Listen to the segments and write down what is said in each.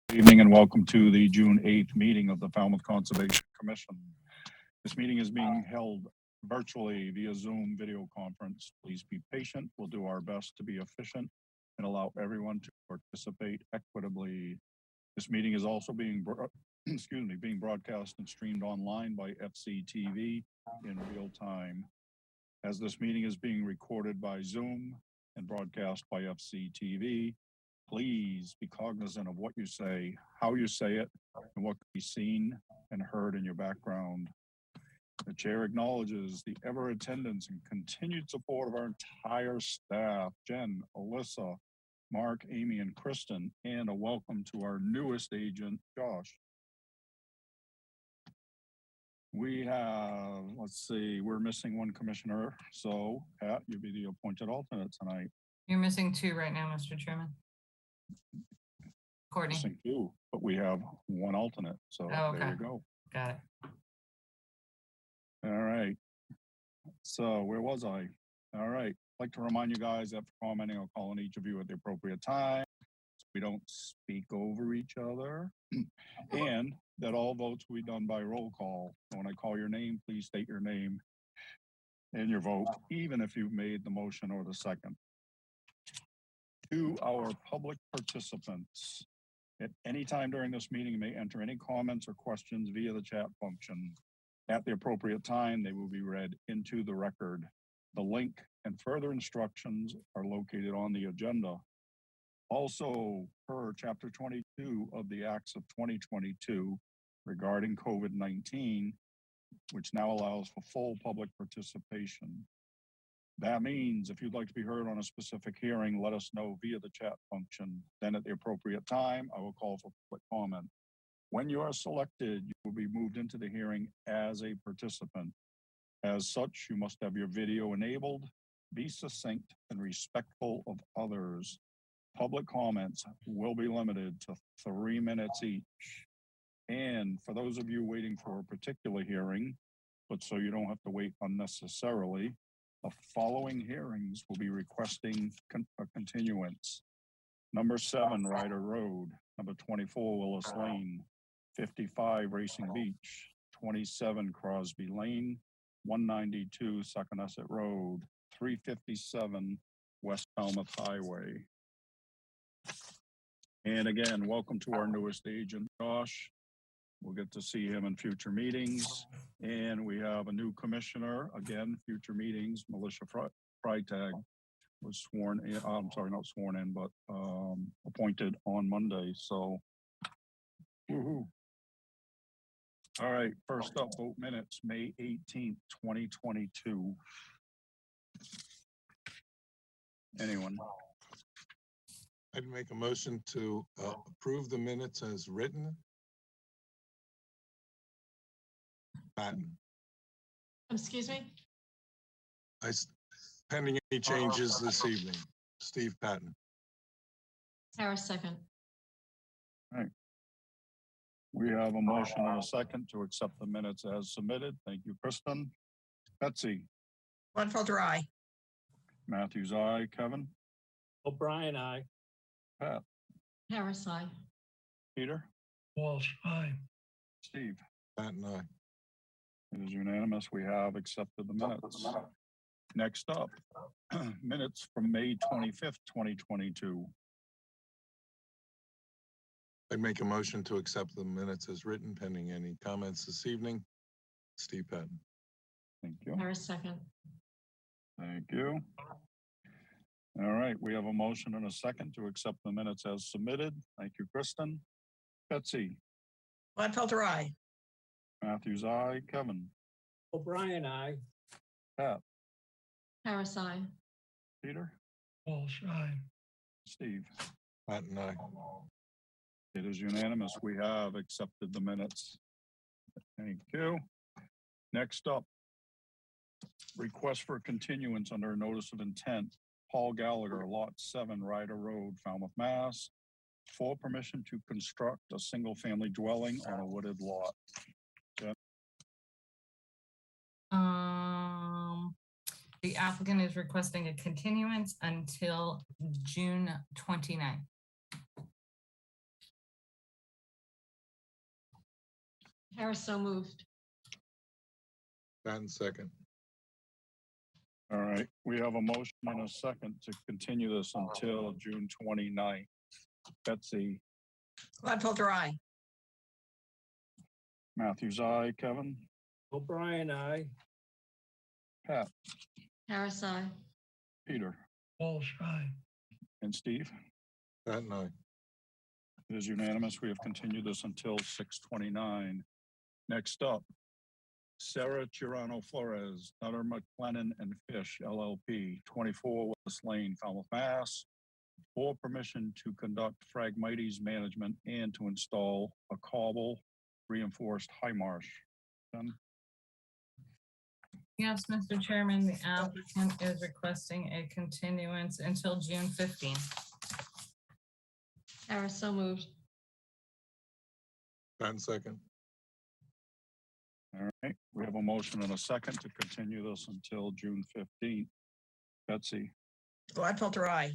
Good evening and welcome to the June 8th meeting of the Falmouth Conservation Commission. This meeting is being held virtually via Zoom video conference. Please be patient. We'll do our best to be efficient and allow everyone to participate equitably. This meeting is also being broadcast and streamed online by FCTV in real time. As this meeting is being recorded by Zoom and broadcast by FCTV, please be cognizant of what you say, how you say it, and what can be seen and heard in your background. The chair acknowledges the ever attendance and continued support of our entire staff, Jen, Alyssa, Mark, Amy, and Kristen, and a welcome to our newest agent, Josh. We have, we're missing one commissioner. So Pat, you'll be the appointed alternate tonight. You're missing two right now, Mr. Chairman. Courtney. Missing two, but we have one alternate. So okay. There you go. Got it. All right. So where was I? All right. I'd like to remind you guys that for commenting, I'll call on each of you at the appropriate time, so we don't speak over each other, and that all votes will be done by roll call. When I call your name, please state your name and your vote, even if you've made the motion or the second. To our public participants, at any time during this meeting, you may enter any comments or questions via the chat function. At the appropriate time, they will be read into the record. The link and further instructions are located on the agenda. Also, per Chapter 22 of the Acts of 2022 regarding COVID-19, which now allows for full public participation. That means if you'd like to be heard on a specific hearing, let us know via the chat function. Then at the appropriate time, I will call for public comment. When you are selected, you will be moved into the hearing as a participant. As such, you must have your video enabled, be succinct and respectful of others. Public comments will be limited to 3 minutes each. And for those of you waiting for a particular hearing, but so you don't have to wait unnecessarily, the following hearings will be requesting a continuance. Number 7, Ryder Road. Number 24, Willis Lane. 55, Racing Beach. 27, Crosby Lane. 192, Saconesset Road. 357, West Falmouth Highway. And again, welcome to our newest agent, Josh. We'll get to see him in future meetings. And we have a new commissioner, again, future meetings. Melissa Freitag was sworn in, I'm sorry, not sworn in, but appointed on Monday. So, woohoo. All right, first up, vote minutes, May 18th, 2022. Anyone? I'd make a motion to approve the minutes as written. Patton. Excuse me? Pending any changes this evening. Steve Patton. Harris, second. All right. We have a motion and a second to accept the minutes as submitted. Thank you, Kristen. Betsy. Glenfelder, aye. Matthews, aye. Kevin. O'Brien, aye. Pat. Harris, aye. Peter. Walsh, aye. Steve. Patton, aye. It is unanimous. We have accepted the minutes. Next up, minutes from May 25th, 2022. I'd make a motion to accept the minutes as written, pending any comments this evening. Steve Patton. Thank you. Harris, second. Thank you. All right, we have a motion and a second to accept the minutes as submitted. Thank you, Kristen. Betsy. Glenfelder, aye. Matthews, aye. Kevin. O'Brien, aye. Pat. Harris, aye. Peter. Walsh, aye. Steve. Patton, aye. It is unanimous. We have accepted the minutes. Thank you. Next up, request for continuance under a notice of intent. Paul Gallagher, Lot 7, Ryder Road, Falmouth, Mass. For permission to construct a single-family dwelling on a wooded lot. The applicant is requesting a continuance until June 29th. Harris, so moved. Patton, second. All right, we have a motion and a second to continue this until June 29th. Betsy, Gladfelter, aye. Matthews, aye. Kevin, O'Brien, aye. Pat, Harris, aye. Peter, Walsh, aye. and Steve. Patton, aye. It is unanimous. We have continued this until 6:29. Next up, Sarah Girano Flores, Nutter McLennan and Fish LLP, 24 West Lane, Falmouth, Mass, for permission to conduct Phragmites management and to install a cobble reinforced high marsh. Jen? Yes, Mr. Chairman, the applicant is requesting a continuance until June 15th. Harris, so moved. Patton, second. All right, we have a motion and a second to continue this until June 15th. Betsy, Gladfelter, aye.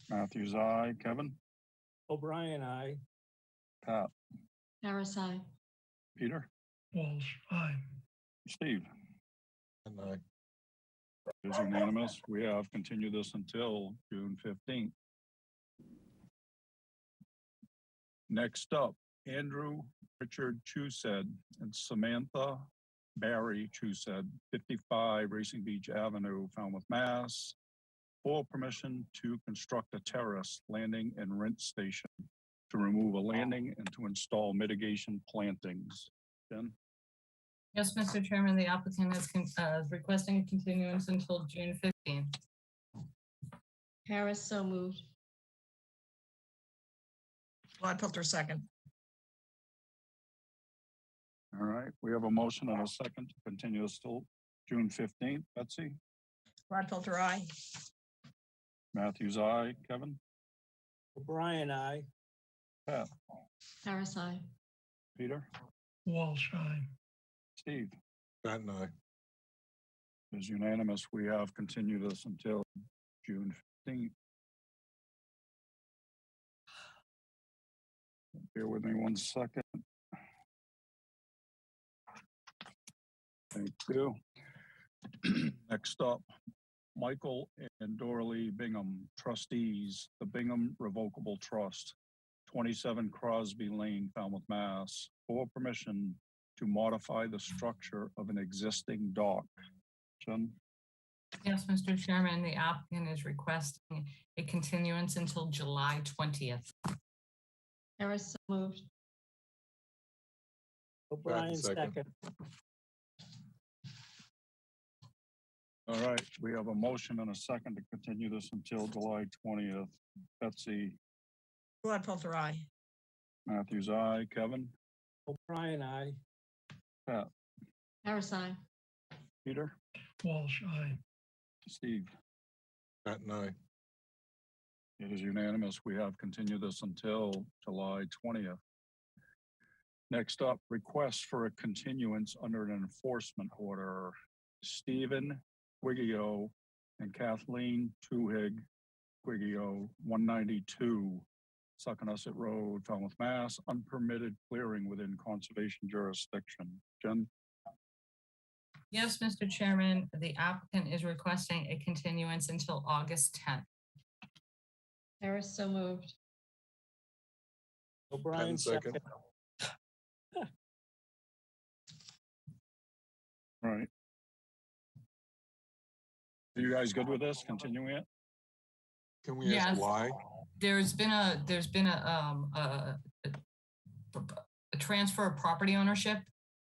Matthews, aye. Kevin, O'Brien, aye. Pat, Harris, aye. Peter, Walsh, aye. Steve. Patton, aye. It is unanimous. We have continued this until June 15th. Next up, Andrew Richard Chused and Samantha Barry Chused, 55 Racing Beach Avenue, Falmouth, Mass, for permission to construct a terrace landing and rinse station, to remove a landing and to install mitigation plantings. Jen? Yes, Mr. Chairman, the applicant is requesting a continuance until June 15th. Harris, so moved. Gladfelter, second. All right, we have a motion and a second to continue this till June 15th. Betsy? Gladfelter, aye. Matthews, aye. Kevin? O'Brien, aye. Pat? Harris, aye. Peter? Walsh, aye. Steve? Patton, aye. It is unanimous. We have continued this until June 15th. Bear with me one second. Thank you. Next up, Michael and Dorley Bingham, trustees, the Bingham Revocable Trust, 27 Crosby Lane, Falmouth, Mass, for permission to modify the structure of an existing dock. Jen? Yes, Mr. Chairman, the applicant is requesting a continuance until July 20th. Harris, so moved. O'Brien, second. second. All right, we have a motion and a second to continue this until July 20th. Betsy? Gladfelter, aye. Matthews, aye. Kevin? O'Brien, aye. Pat? Harris, aye. Peter? Walsh, aye. Steve? Patton, aye. It is unanimous. We have continued this until July 20th. Next up, request for a continuance under an enforcement order. Stephen Quiggio and Kathleen Tuhig Quiggio, 192 Succonesset Road, Falmouth, Mass, unpermitted clearing within conservation jurisdiction. Jen? Yes, Mr. Chairman, the applicant is requesting a continuance until August 10th. Harris, so moved. O'Brien, Patton, second. second. Right. Are you guys good with this? Continuing it? Can we ask Yes. why? There's been a transfer of property ownership,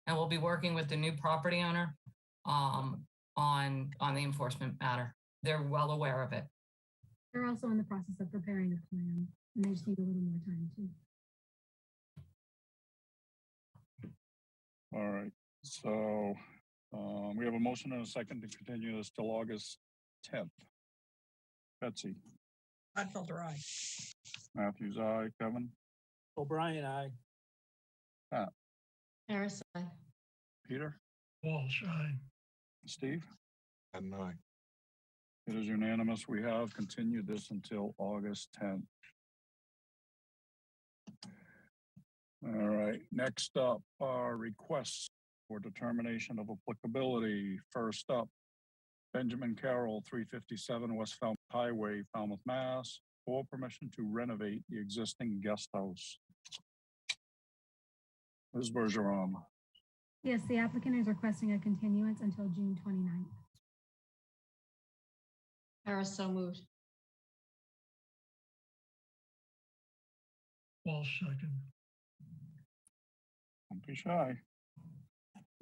and we'll be working with the new property owner on the enforcement matter. They're well aware of it. They're also in the process of preparing a plan, and they just need a little more time too. All right, so we have a motion and a second to continue this till August 10th. Betsy? Gladfelter, aye. Matthews, aye. Kevin? O'Brien, aye. Harris, aye. Peter? Walsh, aye. Steve? Patton, aye. It is unanimous. We have continued this until August 10th. All right, next up are requests for determination of applicability. First up, Benjamin Carroll, 357 West Falmouth Highway, Falmouth, Mass. For permission to renovate the existing guest house. Ms. Bergeron, Yes, the applicant is requesting a continuance until June 29th. Harris, so moved. Walsh second. don't be shy.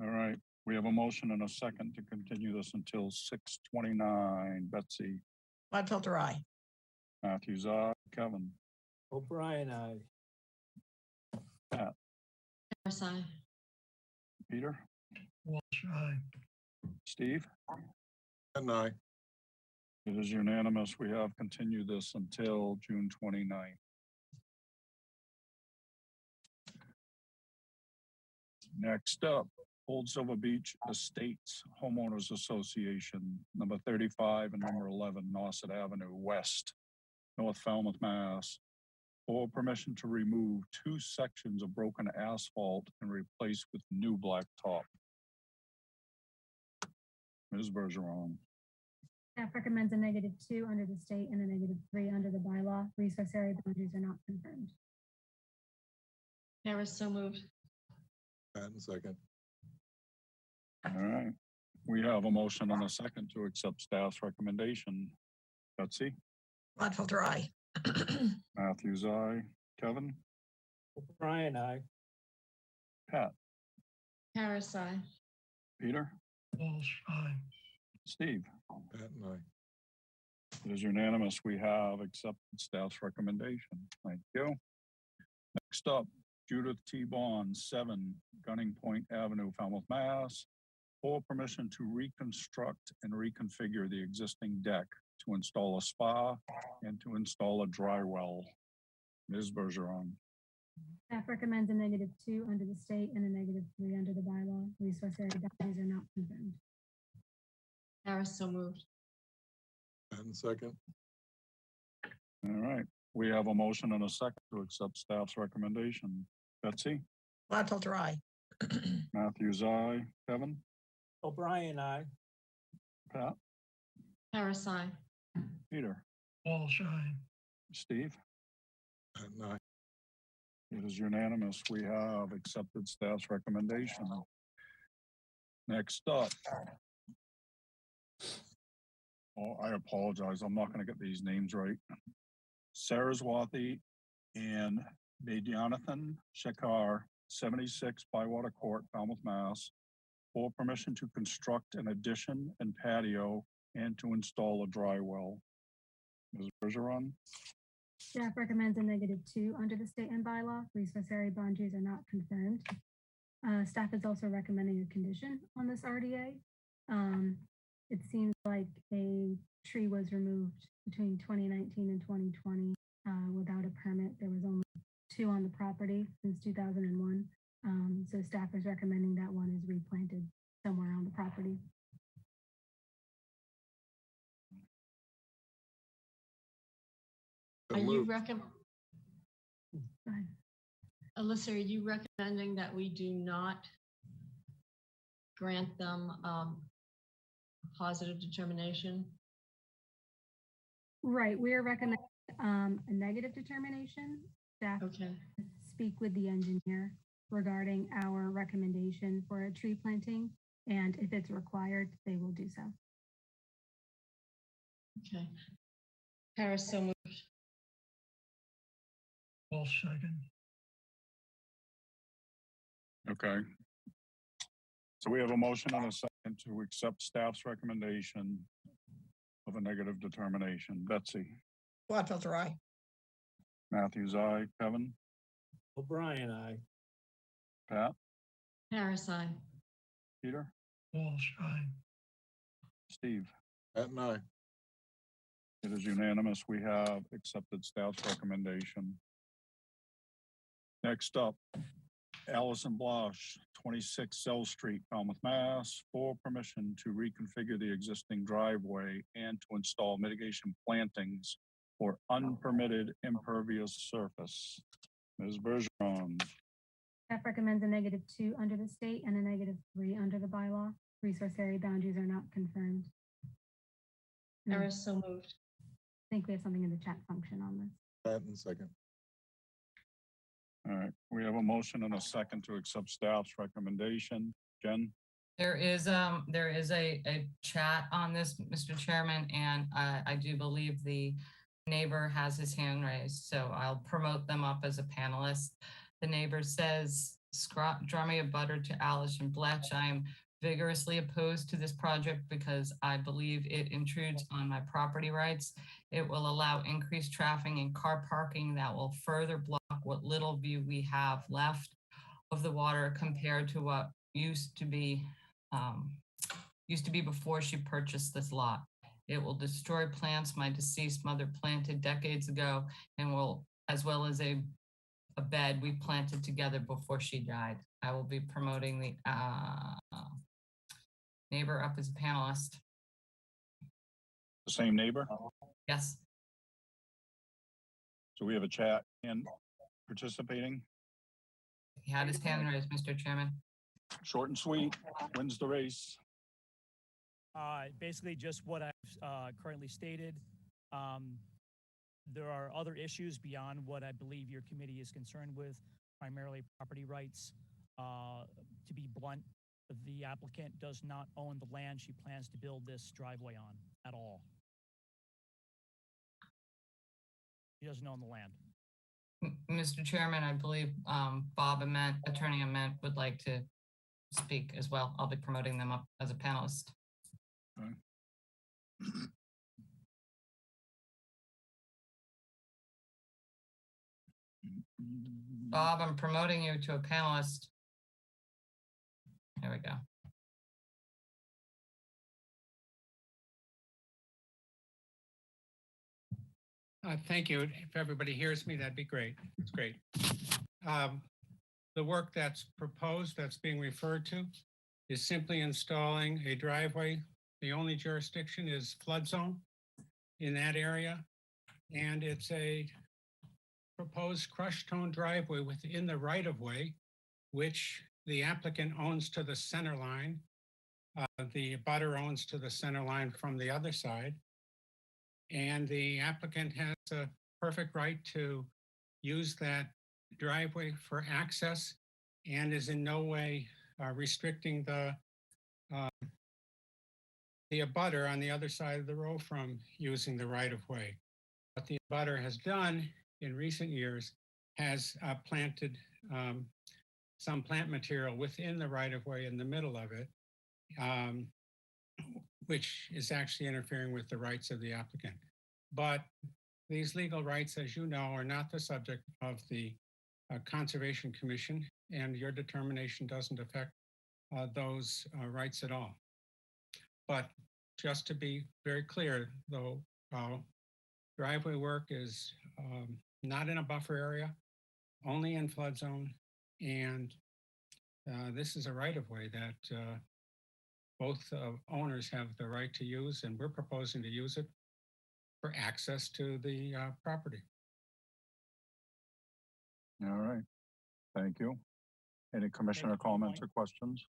All right, we have a motion and a second to continue this until 6:29. Betsy, Gladfelter, aye. Matthews, aye. Kevin, O'Brien, aye. Harris, aye. Peter, Walsh, aye. Steve? And I. It is unanimous. We have continued this until June 29th. Next up, Old Silver Beach Estates Homeowners Association, number 35 and number 11, Nauset Avenue West, North Falmouth, Mass. For permission to remove 2 sections of broken asphalt and replace with new blacktop. Ms. Bergeron. Staff recommends a -2 under the state and a -3 under the bylaw. Resource area boundaries are not confirmed. Harris, so moved. Patton second. All right. We have a motion and a second to accept staff's recommendation. Betsy? Gladfelter, aye. Matthews, aye. Kevin? O'Brien, aye. Pat? Harris, aye. Peter? Walsh, aye. Steve? Patton, I. It is unanimous. We have accepted staff's recommendation. Thank you. Next up, Judith T. Bond, 7 Gunning Point Avenue, Falmouth, Mass. For permission to reconstruct and reconfigure the existing deck to install a spa and to install a dry well. Ms. Bergeron. Staff recommends a -2 under the state and a -3 under the bylaw. Resource area boundaries are not confirmed. Harris, so moved. Patton second. All right. We have a motion and a second to accept staff's recommendation. Betsy? Gladfelter, aye. Matthews, aye. Kevin? O'Brien, aye. Pat? Harris, aye. Peter? Walsh, aye. Steve? Patton, I. It is unanimous. We have accepted staff's recommendation. Next up. Oh, I apologize. I'm not going to get these names right. Saraswati and Vaidyanathan Shekhar, 76 Bywater Court, Falmouth, Mass. For permission to construct an addition and patio and to install a dry well. Ms. Bergeron? Staff recommends a -2 under the state and bylaw. Resource area boundaries are not confirmed. Staff is also recommending a condition on this RDA. It seems like a tree was removed between 2019 and 2020 without a permit. There was only 2 on the property since 2001. So staff is recommending that one is replanted somewhere on the property. So Are you moved. Go ahead. Alyssa, are you recommending that we do not grant them a positive determination? Right, we are recommending a negative determination. Staff Okay, speak with the engineer regarding our recommendation for a tree planting, and if it's required, they will do so. okay. Harris, so moved. Walsh, second. Okay. So we have a motion and a second to accept staff's recommendation of a negative determination. Betsy? Gladfelter, aye. Matthews, aye. Kevin? O'Brien, aye. Pat? Harris, aye. Peter? Walsh, aye. Steve? Patton, I. It is unanimous. We have accepted staff's recommendation. Next up, Allison Blosh, 26 Cell Street, Falmouth, Mass. For permission to reconfigure the existing driveway and to install mitigation plantings for unpermitted impervious surface. Ms. Bergeron. Staff recommends a -2 under the state and a -3 under the bylaw. Resource area boundaries are not confirmed. And I Harris, so moved. think we have something in the chat function on this. Patton, second. All right, we have a motion and a second to accept staff's recommendation. Jen? There is a chat on this, Mr. Chairman, and I do believe the neighbor has his hand raised, so I'll promote them up as a panelist. The neighbor says, "Drumming a butter to Alice and Bletch. I am vigorously opposed to this project because I believe it intrudes on my property rights. It will allow increased traffic and car parking that will further block what little view we have left of the water compared to what used to be before she purchased this lot. It will destroy plants my deceased mother planted decades ago and will, as well as a bed we planted together before she died." I will be promoting the neighbor up as a panelist. The same neighbor? Yes. So we have a chat and participating. He had his hand raised, Mr. Chairman. Short and sweet, wins the race. Basically just what I've currently stated. There are other issues beyond what I believe your committee is concerned with, primarily property rights. To be blunt, the applicant does not own the land she plans to build this driveway on at all. He doesn't own the land. Mr. Chairman, I believe Bob Ament, Attorney Ament, would like to speak as well. I'll be promoting them up as a panelist. Okay. Bob, I'm promoting you to a panelist. There we go. Thank you. If everybody hears me, that'd be great. It's great. The work that's proposed, that's being referred to, is simply installing a driveway. The only jurisdiction is flood zone in that area. And it's a proposed crushed stone driveway within the right-of-way, which the applicant owns to the center line. The abutter owns to the center line from the other side. And the applicant has a perfect right to use that driveway for access and is in no way restricting the abutter on the other side of the road from using the right-of-way. What the abutter has done in recent years has planted some plant material within the right-of-way in the middle of it, which is actually interfering with the rights of the applicant. But these legal rights, as you know, are not the subject of the Conservation Commission, and your determination doesn't affect those rights at all. But just to be very clear, though, driveway work is not in a buffer area, only in flood zone, and this is a right-of-way that both owners have the right to use, and we're proposing to use it for access to the property. All right, thank you. Any commissioner comments or questions?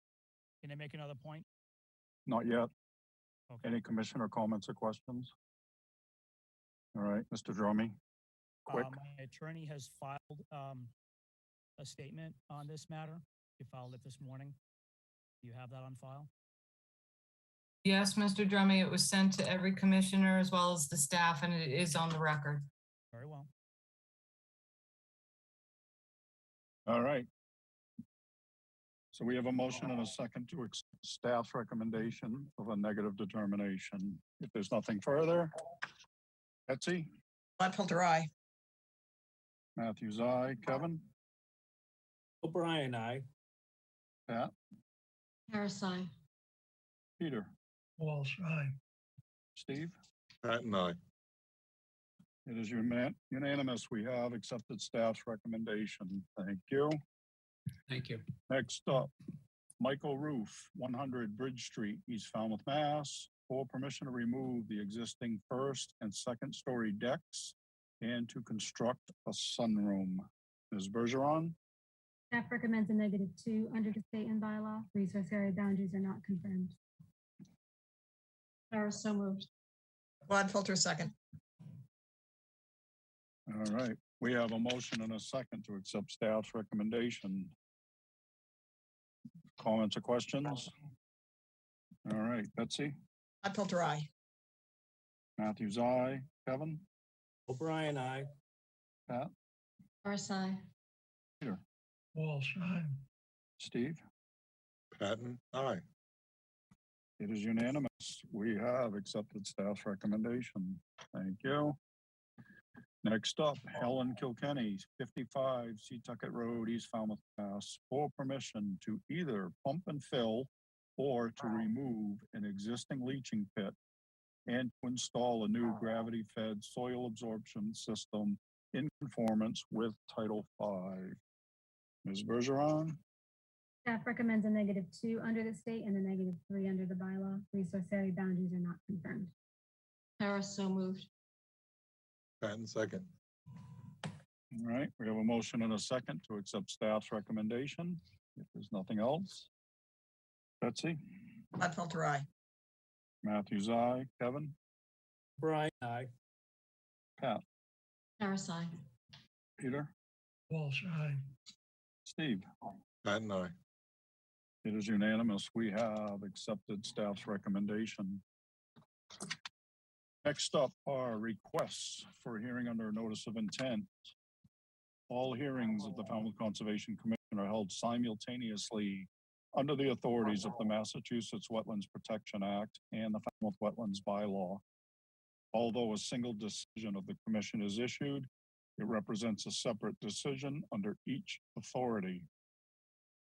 Can I make another point? Not yet. Okay. Any commissioner comments or questions? All right, Mr. Drummy, quick. My attorney has filed a statement on this matter. He filed it this morning. Do you have that on file? Yes, Mr. Drummy, it was sent to every commissioner as well as the staff, and it is on the record. Very well. All right. So we have a motion and a second to accept staff's recommendation of a negative determination. If there's nothing further, Betsy? Gladfelter, aye. Matthews, aye. Kevin? O'Brien, aye. Pat? Harris, aye. Peter? Walsh, aye. Steve? Patton, aye. It is unanimous. We have accepted staff's recommendation. Thank you. Thank you. Next up, Michael Roof, 100 Bridge Street, East Falmouth, Mass. For permission to remove the existing first and second story decks and to construct a sunroom. Ms. Bergeron? Staff recommends a -2 under the state and bylaw. Resource area boundaries are not confirmed. Harris, so moved. Gladfelter, second. All right, we have a motion and a second to accept staff's recommendation. Comments or questions? All right, Betsy, Gladfelter, aye. Matthews, aye. Kevin, O'Brien, aye. Pat, Harris, aye. Peter, Walsh, aye. Steve. Patton, aye. It is unanimous. We have accepted staff's recommendation. Thank you. Next up, Helen Kilkenny, 55 Seatucket Road, East Falmouth, Mass, for permission to either pump and fill or to remove an existing leaching pit and to install a new gravity-fed soil absorption system in conformance with Title V. Ms. Bergeron? Staff recommends a -2 under the state and a -3 under the bylaw. Resource area boundaries are not confirmed. Harris, so moved. Patton, second. All right, we have a motion and a second to accept staff's recommendation. If there's nothing else. Betsy? Gladfelter, aye. Matthews, aye. Kevin? O'Brien, aye. Pat? Harris, aye. Peter? Walsh, aye. Steve? Patton, aye. It is unanimous. We have accepted staff's recommendation. Next up are requests for a hearing under notice of intent. All hearings of the Falmouth Conservation Commission are held simultaneously under the authorities of the Massachusetts Wetlands Protection Act and the Falmouth Wetlands Bylaw. Although a single decision of the commission is issued, it represents a separate decision under each authority.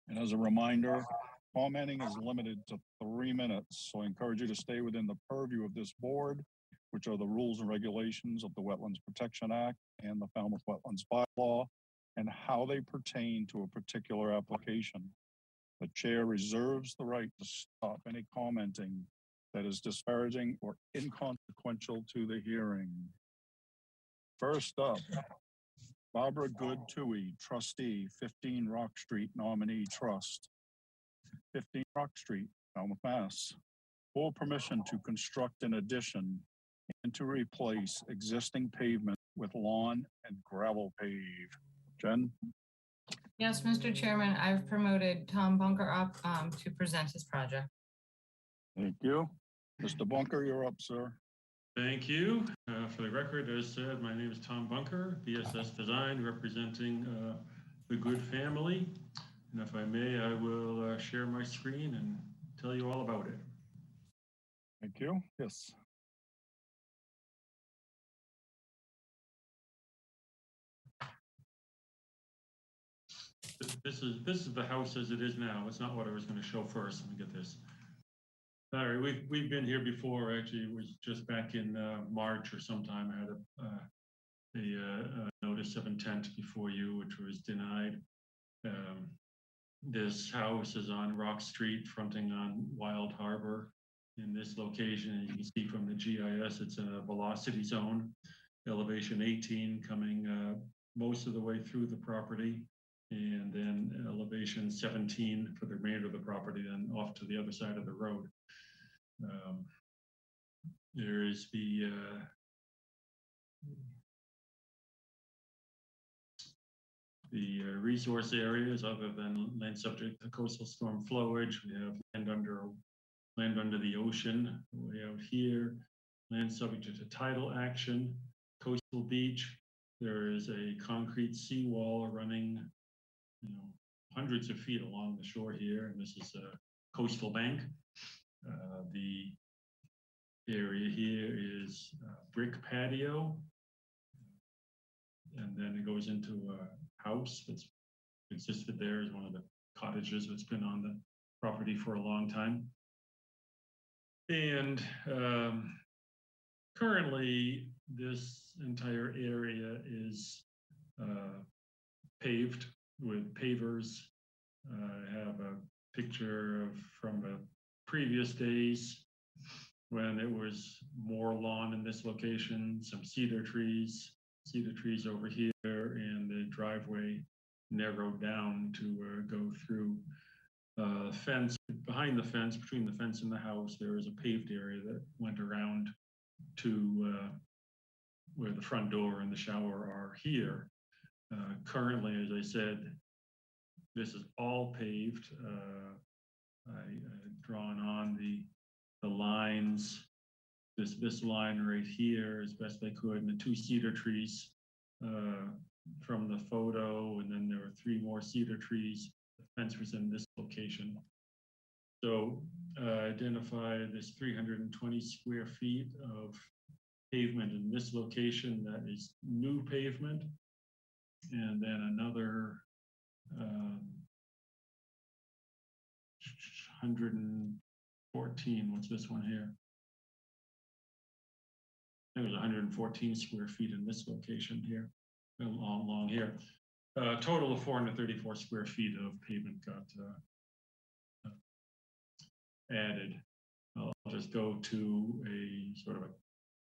And as a reminder, commenting is limited to 3 minutes, so I encourage you to stay within the purview of this board, which are the rules and regulations of the Wetlands Protection Act and the Falmouth Wetlands Bylaw, and how they pertain to a particular application. The chair reserves the right to stop any commenting that is disparaging or inconsequential to the hearing. First up, Barbara Good Toohey, trustee, 15 Rock Street, nominee trust. 15 Rock Street, Falmouth, Mass. For permission to construct an addition and to replace existing pavement with lawn and gravel pave. Jen? Yes, Mr. Chairman, I've promoted Tom Bunker up to present his project. Thank you. Mr. Bunker, you're up, sir. Thank you. For the record, as said, my name is Tom Bunker, BSS Design, representing the Good family. And if I may, I will share my screen and tell you all about it. Thank you. Yes. This is the house as it is now. It's not what I was going to show first. Let me get this. All right, we've been here before. Actually, it was just back in March or sometime. I had a notice of intent before you, which was denied. This house is on Rock Street, fronting on Wild Harbor. In this location, you can see from the GIS, it's in a velocity zone, elevation 18, coming most of the way through the property, and then elevation 17 for the remainder of the property, then off to the other side of the road. There is the resource areas other than land subject to coastal storm flowage. We have land under the ocean way out here, land subject to tidal action, coastal beach. There is a concrete seawall running, hundreds of feet along the shore here, and this is a coastal bank. The area here is brick patio, and then it goes into a house that's existed there as one of the cottages that's been on the property for a long time. And currently, this entire area is paved with pavers. I have a picture from the previous days when it was more lawn in this location, some cedar trees over here, and the driveway narrowed down to go through fence. Behind the fence, between the fence and the house, there is a paved area that went around to where the front door and the shower are here. Currently, as I said, this is all paved. I've drawn on the lines. This line right here as best I could, and the 2 cedar trees from the photo, and then there were 3 more cedar trees. The fence was in this location. So identify this 320 square feet of pavement in this location that is new pavement, and then another 114. What's this one here? It was 114 square feet in this location here, along here. Total of 434 square feet of pavement got added. I'll just go to a sort of a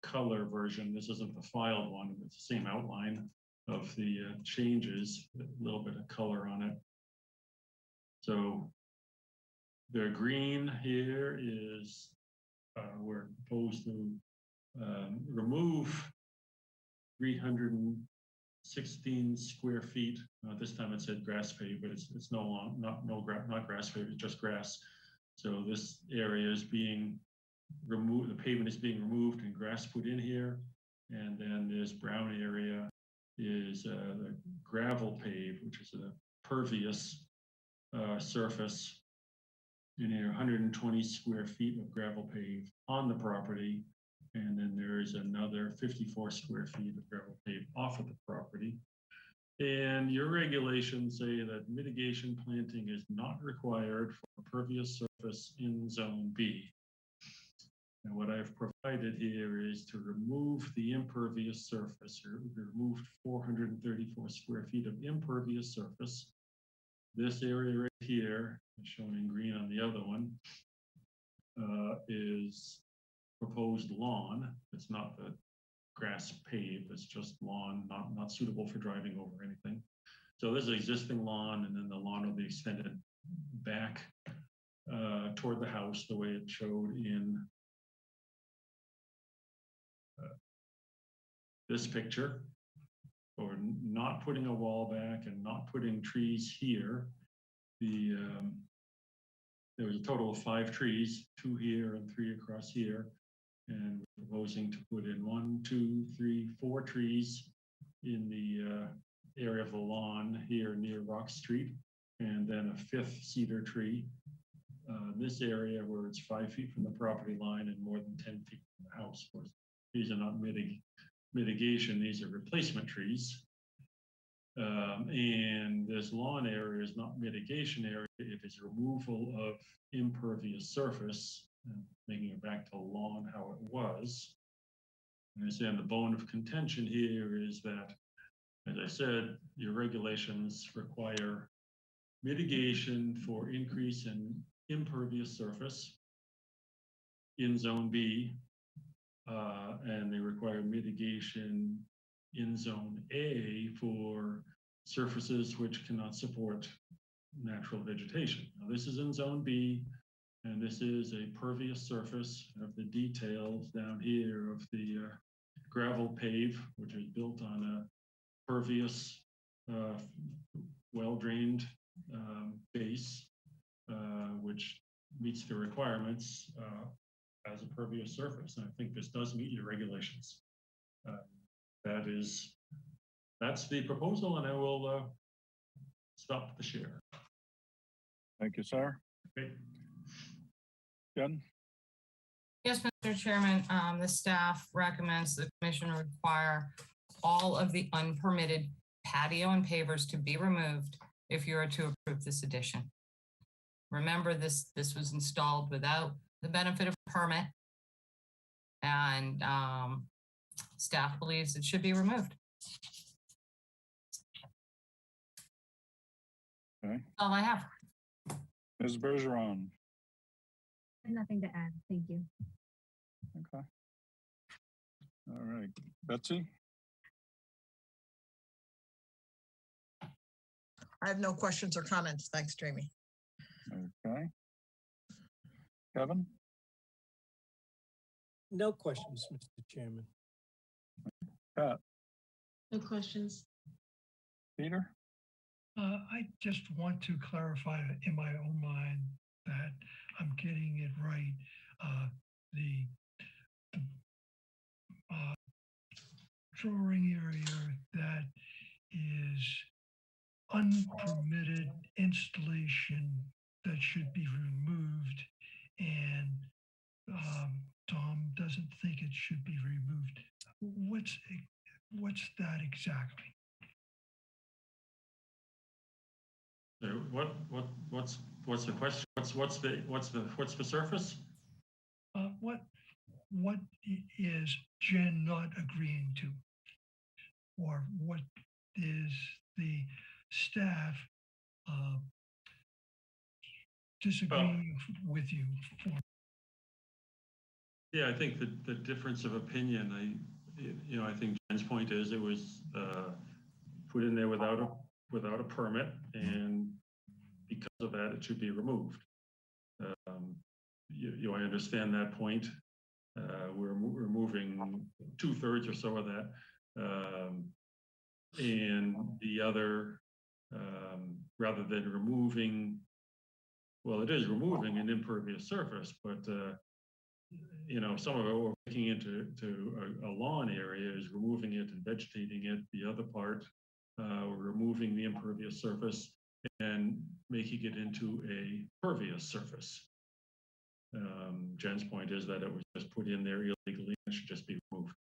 color version. This isn't the filed one, but it's the same outline of the changes, a little bit of color on it. So the green here is we're proposed to remove 316 square feet. This time it said grass paved, but it's not grass paved, it's just grass. So this area is being removed, the pavement is being removed and grass put in here. And then this brown area is the gravel pave, which is a pervious surface. In here, 120 square feet of gravel pave on the property. And then there is another 54 square feet of gravel pave off of the property. And your regulations say that mitigation planting is not required for a pervious surface in Zone B. And what I've provided here is to remove the impervious surface, or removed 434 square feet of impervious surface. This area right here, shown in green on the other one, is proposed lawn. It's not the grass paved, it's just lawn, not suitable for driving over anything. So this is existing lawn, and then the lawn will be extended back toward the house the way it showed in this picture. Or not putting a wall back and not putting trees here. There was a total of 5 trees, 2 here and 3 across here. And we're proposing to put in 1, 2, 3, 4 trees in the area of the lawn here near Rock Street, and then a 5th cedar tree. This area where it's 5 feet from the property line and more than 10 feet from the house. Of course, these are not mitigation, these are replacement trees. And this lawn area is not mitigation area, it is removal of impervious surface, making it back to lawn how it was. And I say the bone of contention here is that, as I said, your regulations require mitigation for increase in impervious surface in Zone B, and they require mitigation in Zone A for surfaces which cannot support natural vegetation. Now, this is in Zone B, and this is a pervious surface of the details down here of the gravel pave, which is built on a pervious, well-drained base, which meets the requirements as a pervious surface. And I think this does meet your regulations. That's the proposal, and I will stop the share. Thank you, sir. Okay. Jen? Yes, Mr. Chairman, the staff recommends the commission require all of the unpermitted patio and pavers to be removed if you are to approve this addition. Remember, this was installed without the benefit of a permit, and staff believes it should be removed. Okay. That's all I have. Ms. Bergeron? I have nothing to add. Thank you. Okay. All right. Betsy? I have no questions or comments. Thanks, Jamie. Okay. Kevin? No questions, Mr. Chairman. Pat? No questions. Peter? I just want to clarify in my own mind that I'm getting it right. The drawing area that is unpermitted installation that should be removed, and Tom doesn't think it should be removed. What's that exactly? So what's the question? What's the surface? What is Jen not agreeing to? Or what is the staff disagreeing with you for? Yeah, I think the difference of opinion, I think Jen's point is it was put in there without a permit, and because of that, it should be removed. I understand that point. We're removing 2/3 or so of that, and the other, rather than removing, well, it is removing an impervious surface, but some of it we're making into a lawn area is removing it and vegetating it. The other part, we're removing the impervious surface and making it into a pervious surface. Jen's point is that it was just put in there illegally and should just be removed,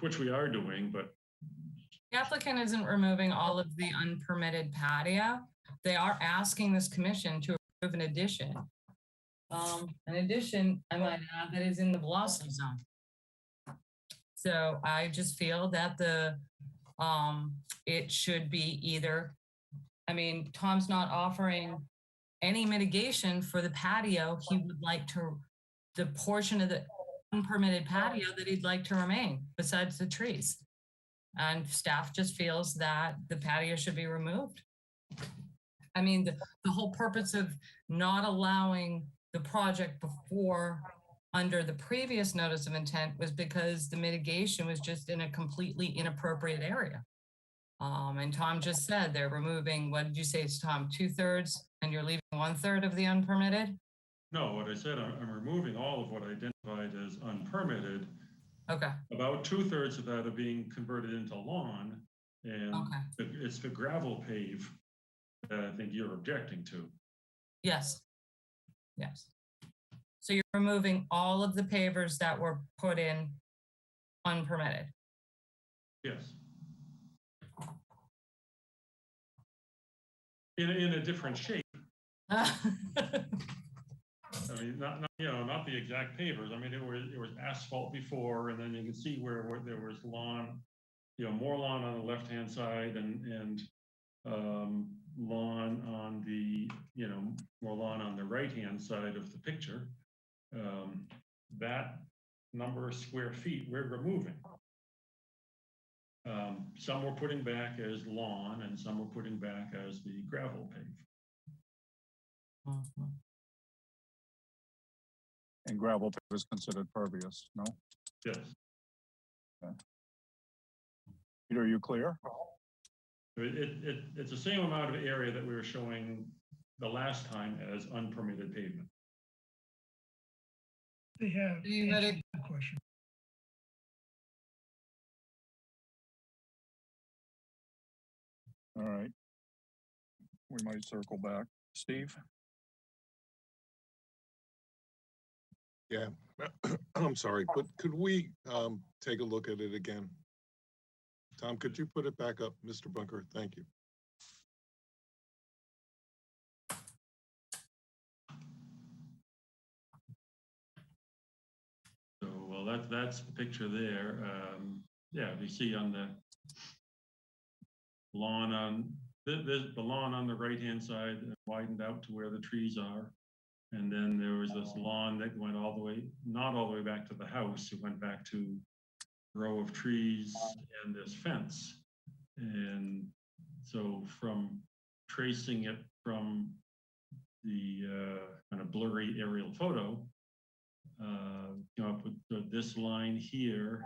which we are doing, but The applicant isn't removing all of the unpermitted patio. They are asking this commission to approve an addition. An addition, I might add, that is in the velocity zone. So I just feel that it should be either, Tom's not offering any mitigation for the patio. He would like the portion of the unpermitted patio that he'd like to remain besides the trees. And staff just feels that the patio should be removed. The whole purpose of not allowing the project before under the previous notice of intent was because the mitigation was just in a completely inappropriate area. And Tom just said they're removing, what did you say, it's Tom, 2/3, and you're leaving 1/3 of the unpermitted? no, what I said, I'm removing all of what I identified as unpermitted. Okay. About 2/3 of that are being converted into lawn, and it's the gravel pave that I think you're objecting to. Yes. Yes. So you're removing all of the pavers that were put in unpermitted? Yes. In a different shape. Not the exact pavers. It was asphalt before, and then you can see where there was lawn, more lawn on the left-hand side, and lawn on the, more lawn on the right-hand side of the picture. That number of square feet we're removing. Some we're putting back as lawn, and some we're putting back as the gravel pave. And gravel pave is considered pervious, no? Yes. Okay. Peter, are you clear? It's the same amount of area that we were showing the last time as unpermitted pavement. They have answered the question. All right. We might circle back. Steve? Yeah, I'm sorry, but could we take a look at it again? Tom, could you put it back up, Mr. Bunker? Thank you. So, well, that's the picture there. Yeah, you see on the lawn there's the lawn on the right-hand side widened out to where the trees are. And then there was this lawn that went all the way, not all the way back to the house. It went back to a row of trees and this fence. And So from tracing it from the kind of blurry aerial photo, came up with this line here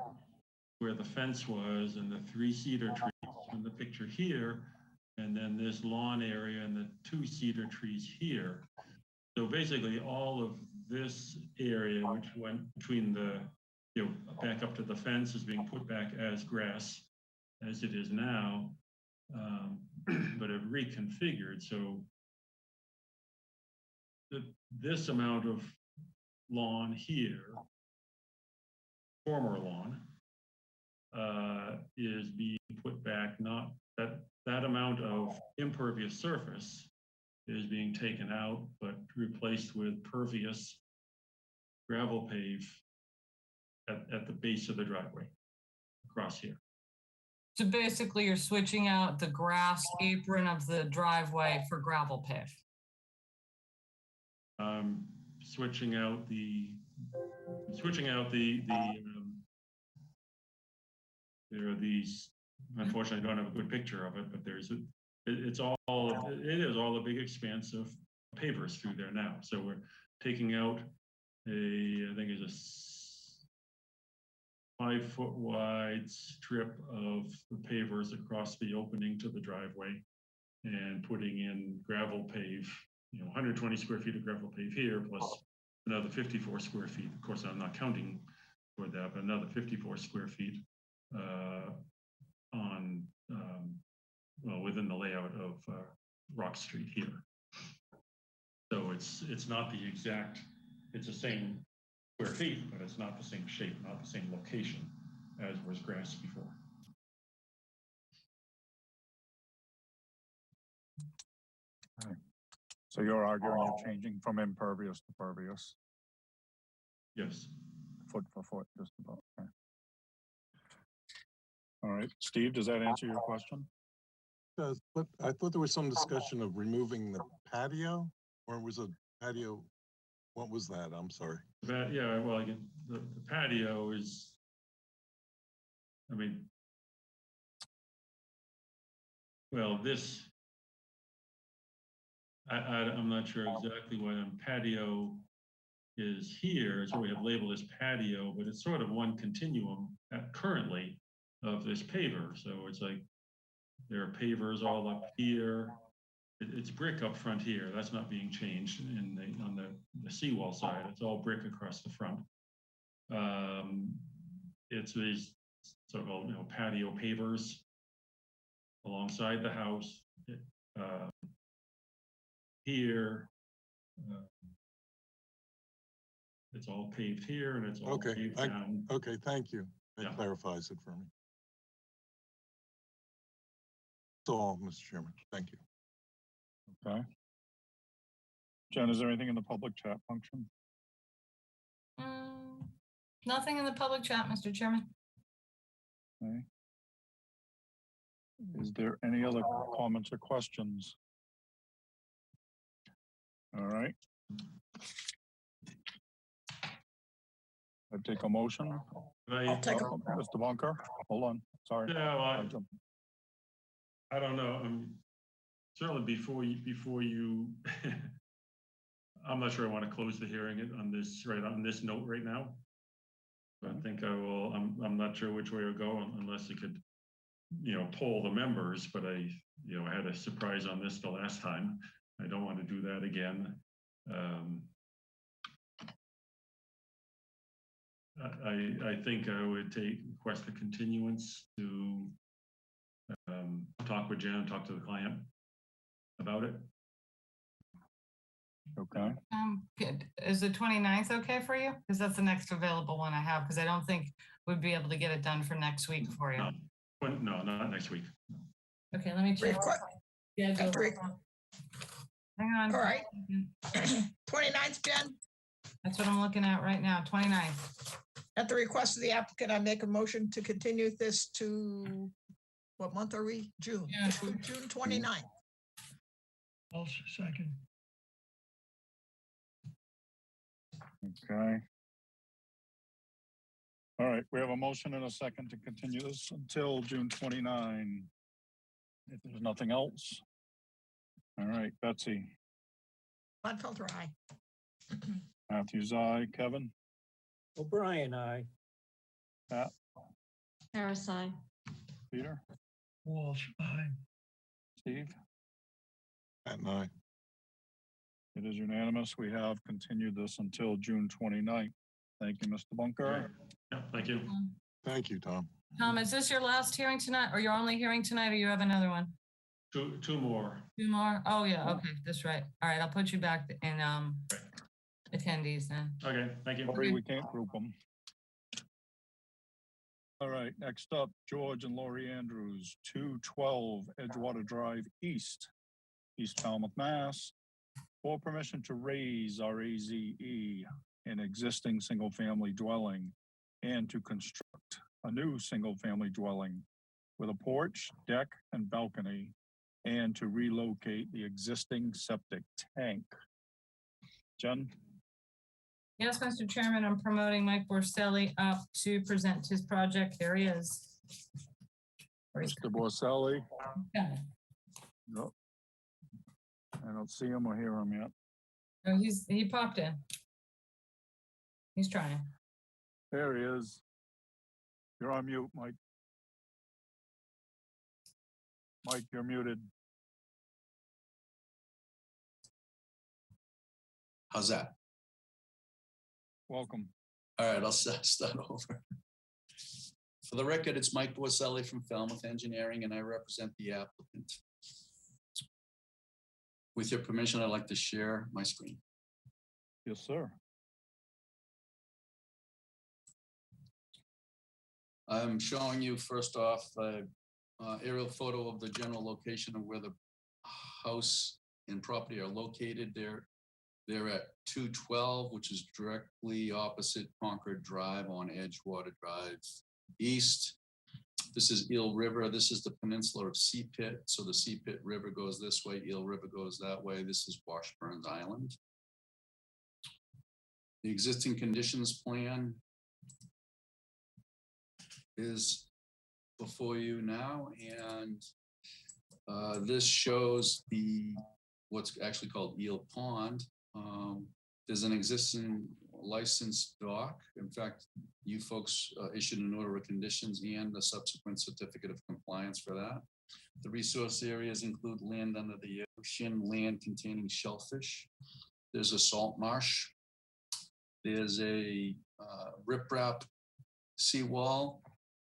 where the fence was and the 3 cedar trees in the picture here, and then this lawn area and the 2 cedar trees here. So basically all of this area, which went between the, back up to the fence, is being put back as grass as it is now, but it reconfigured. So this amount of lawn here, former lawn, is being put back, not that amount of impervious surface is being taken out, but replaced with pervious gravel pave at the base of the driveway across here. So basically you're switching out the grass apron of the driveway for gravel pave. Switching out the there are these, unfortunately I don't have a good picture of it, but it is all a big expanse of pavers through there now. So we're taking out I think it's a 5-foot wide strip of the pavers across the opening to the driveway and putting in gravel pave, 120 square feet of gravel pave here, plus another 54 square feet. Of course, I'm not counting for that, but another 54 square feet on, within the layout of Rock Street here. So it's not the exact, it's the same square feet, but it's not the same shape, not the same location as was grass before. So you're arguing you're changing from impervious to pervious? Yes. Foot for foot, just about. Okay. All right, Steve, does that answer your question? It does, but I thought there was some discussion of removing the patio, or was a patio, what was that? I'm sorry. Yeah, well, again, the patio is, this, I'm not sure exactly what patio is here. So we have labeled as patio, but it's sort of one continuum currently of this paver. So it's like there are pavers all up here. It's brick up front here. That's not being changed on the seawall side. It's all brick across the front. It's these so-called patio pavers alongside the house. Here, it's all paved here and it's all paved down. Okay, thank you. That Yeah. clarifies it for me. That's all, Mr. Chairman. Thank you. Okay. Jen, is there anything in the public chat function? Nothing in the public chat, Mr. Chairman. Okay. Is there any other comments or questions? All right. I take a motion. I'll take a, Mr. Bunker, hold on, sorry. Yeah, well, I don't know. Certainly before you, I'm not sure I want to close the hearing on this note right now. I think I will. I'm not sure which way to go unless you could, poll the members. But I had a surprise on this the last time. I don't want to do that again. I think I would request a continuance to talk with Jen, talk to the client about it. Okay. Is the 29th okay for you? Because that's the next available one I have, because I don't think we'd be able to get it done for next week for you. No, not next week. Okay, let me check. Yeah, go. Hang on. all right. 29th, Jen, That's what I'm looking at right now, 29th. at the request of the applicant, I make a motion to continue this to, what month are we? June. Yeah. To June 29th. I'll second. Okay. All right, we have a motion and a second to continue this until June 29. If there's nothing else. All right, Betsy, Gladfelter, aye. Matthews, aye, Kevin, O'Brien, aye. Pat, Harris, aye. Peter, Walsh, aye. Steve. Pat and I. It is unanimous. We have continued this until June 29th. Thank you, Mr. Bunker. Yeah, thank you. Thank you, Tom. Tom, is this your last hearing tonight, or your only hearing tonight, or you have another one? Two more. Two more? Oh, yeah, okay, that's right. All right, I'll put you back in attendees then. Okay, thank you. Sorry, we can't group them. All right, next up, George and Lori Andrews, 212 Edgewater Drive East, East Falmouth, Mass. For permission to raise RAZE, an existing single-family dwelling, and to construct a new single-family dwelling with a porch, deck, and balcony, and to relocate the existing septic tank. Jen? Yes, Mr. Chairman, I'm promoting Mike Borselli up to present his project. There he is. Mr. Borselli? Yeah. Nope. I don't see him or hear him yet. Oh, he popped in. He's trying. There he is. You're on mute, Mike. Mike, you're muted. How's that? Welcome. All right, I'll start over. For the record, it's Mike Borselli from Falmouth Engineering, and I represent the applicant. With your permission, I'd like to share my screen. Yes, sir. I'm showing you first off an aerial photo of the general location of where the house and property are located. They're at 212, which is directly opposite Concord Drive on Edgewater Drive East. This is Eel River. This is the peninsula of Sea Pit. So the Sea Pit River goes this way, Eel River goes that way. This is Washburn Island. The existing conditions plan is before you now, and this shows what's actually called Eel Pond. There's an existing licensed dock. In fact, you folks issued an order of conditions and a subsequent certificate of compliance for that. The resource areas include land under the ocean, land containing shellfish. There's a salt marsh. There's a riprap seawall,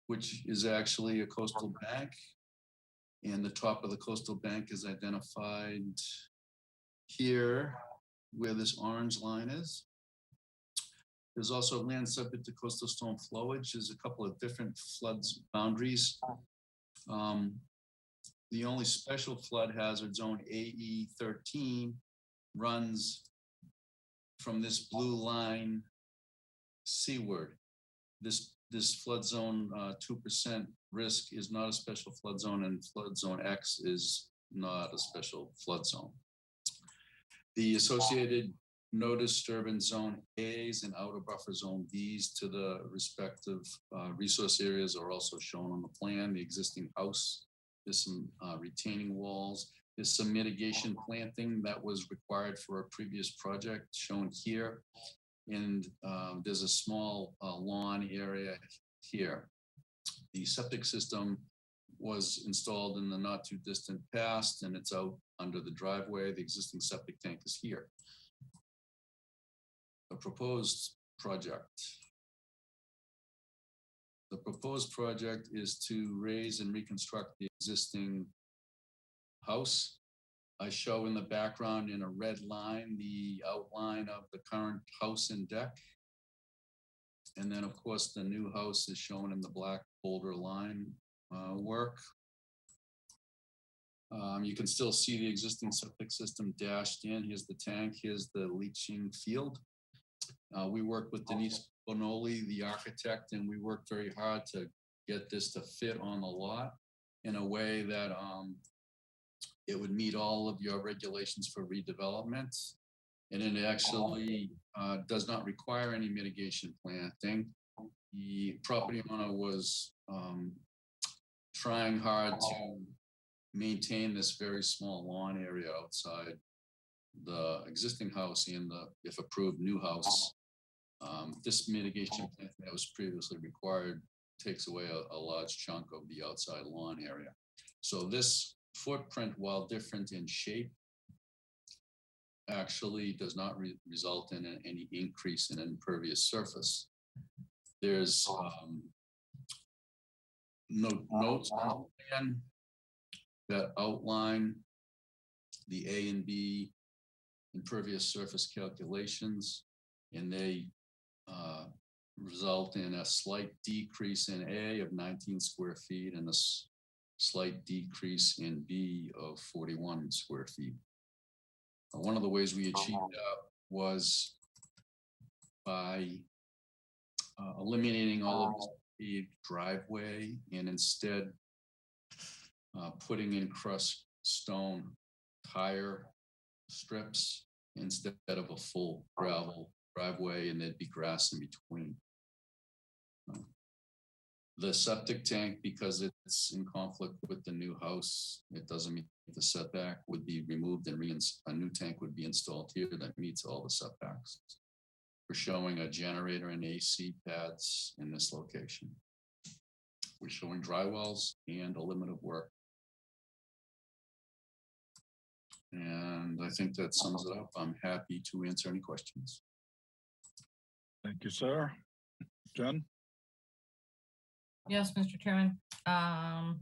which is actually a coastal bank. And the top of the coastal bank is identified here, where this orange line is. There's also land subject to coastal storm flowage. There's a couple of different floods boundaries. The only special flood hazard zone, AE 13, runs from this blue line seaward. This flood zone 2% risk is not a special flood zone, and flood zone X is not a special flood zone. The associated no disturbance zone A's and outer buffer zone B's to the respective resource areas are also shown on the plan. The existing house, there's some retaining walls. There's some mitigation planting that was required for a previous project shown here. And there's a small lawn area here. The septic system was installed in the not too distant past, and it's out under the driveway. The existing septic tank is here. The proposed project. The proposed project is to raise and reconstruct the existing house. I show in the background in a red line the outline of the current house and deck. And then, of course, the new house is shown in the black boulder line work. You can still see the existing septic system dashed in. Here's the tank, here's the leaching field. We worked with Denise Bonoli, the architect, and we worked very hard to get this to fit on the lot in a way that it would meet all of your regulations for redevelopment. And it actually does not require any mitigation planting. The property owner was trying hard to maintain this very small lawn area outside the existing house and the, if approved, new house. This mitigation plan that was previously required takes away a large chunk of the outside lawn area. So this footprint, while different in shape, actually does not result in any increase in impervious surface. There's notes on the plan that outline the A and B impervious surface calculations, and they result in a slight decrease in A of 19 square feet and a slight decrease in B of 41 square feet. One of the ways we achieved that was by eliminating all of this paved driveway and instead putting in crushed stone tire strips instead of a full gravel driveway, and there'd be grass in between. The septic tank, because it's in conflict with the new house, it doesn't meet the setback, would be removed and a new tank would be installed here that meets all the setbacks. We're showing a generator and AC pads in this location. We're showing dry wells and a limit of work. And I think that sums it up. I'm happy to answer any questions. Thank you, sir. Jen? Yes, Mr. Chairman. I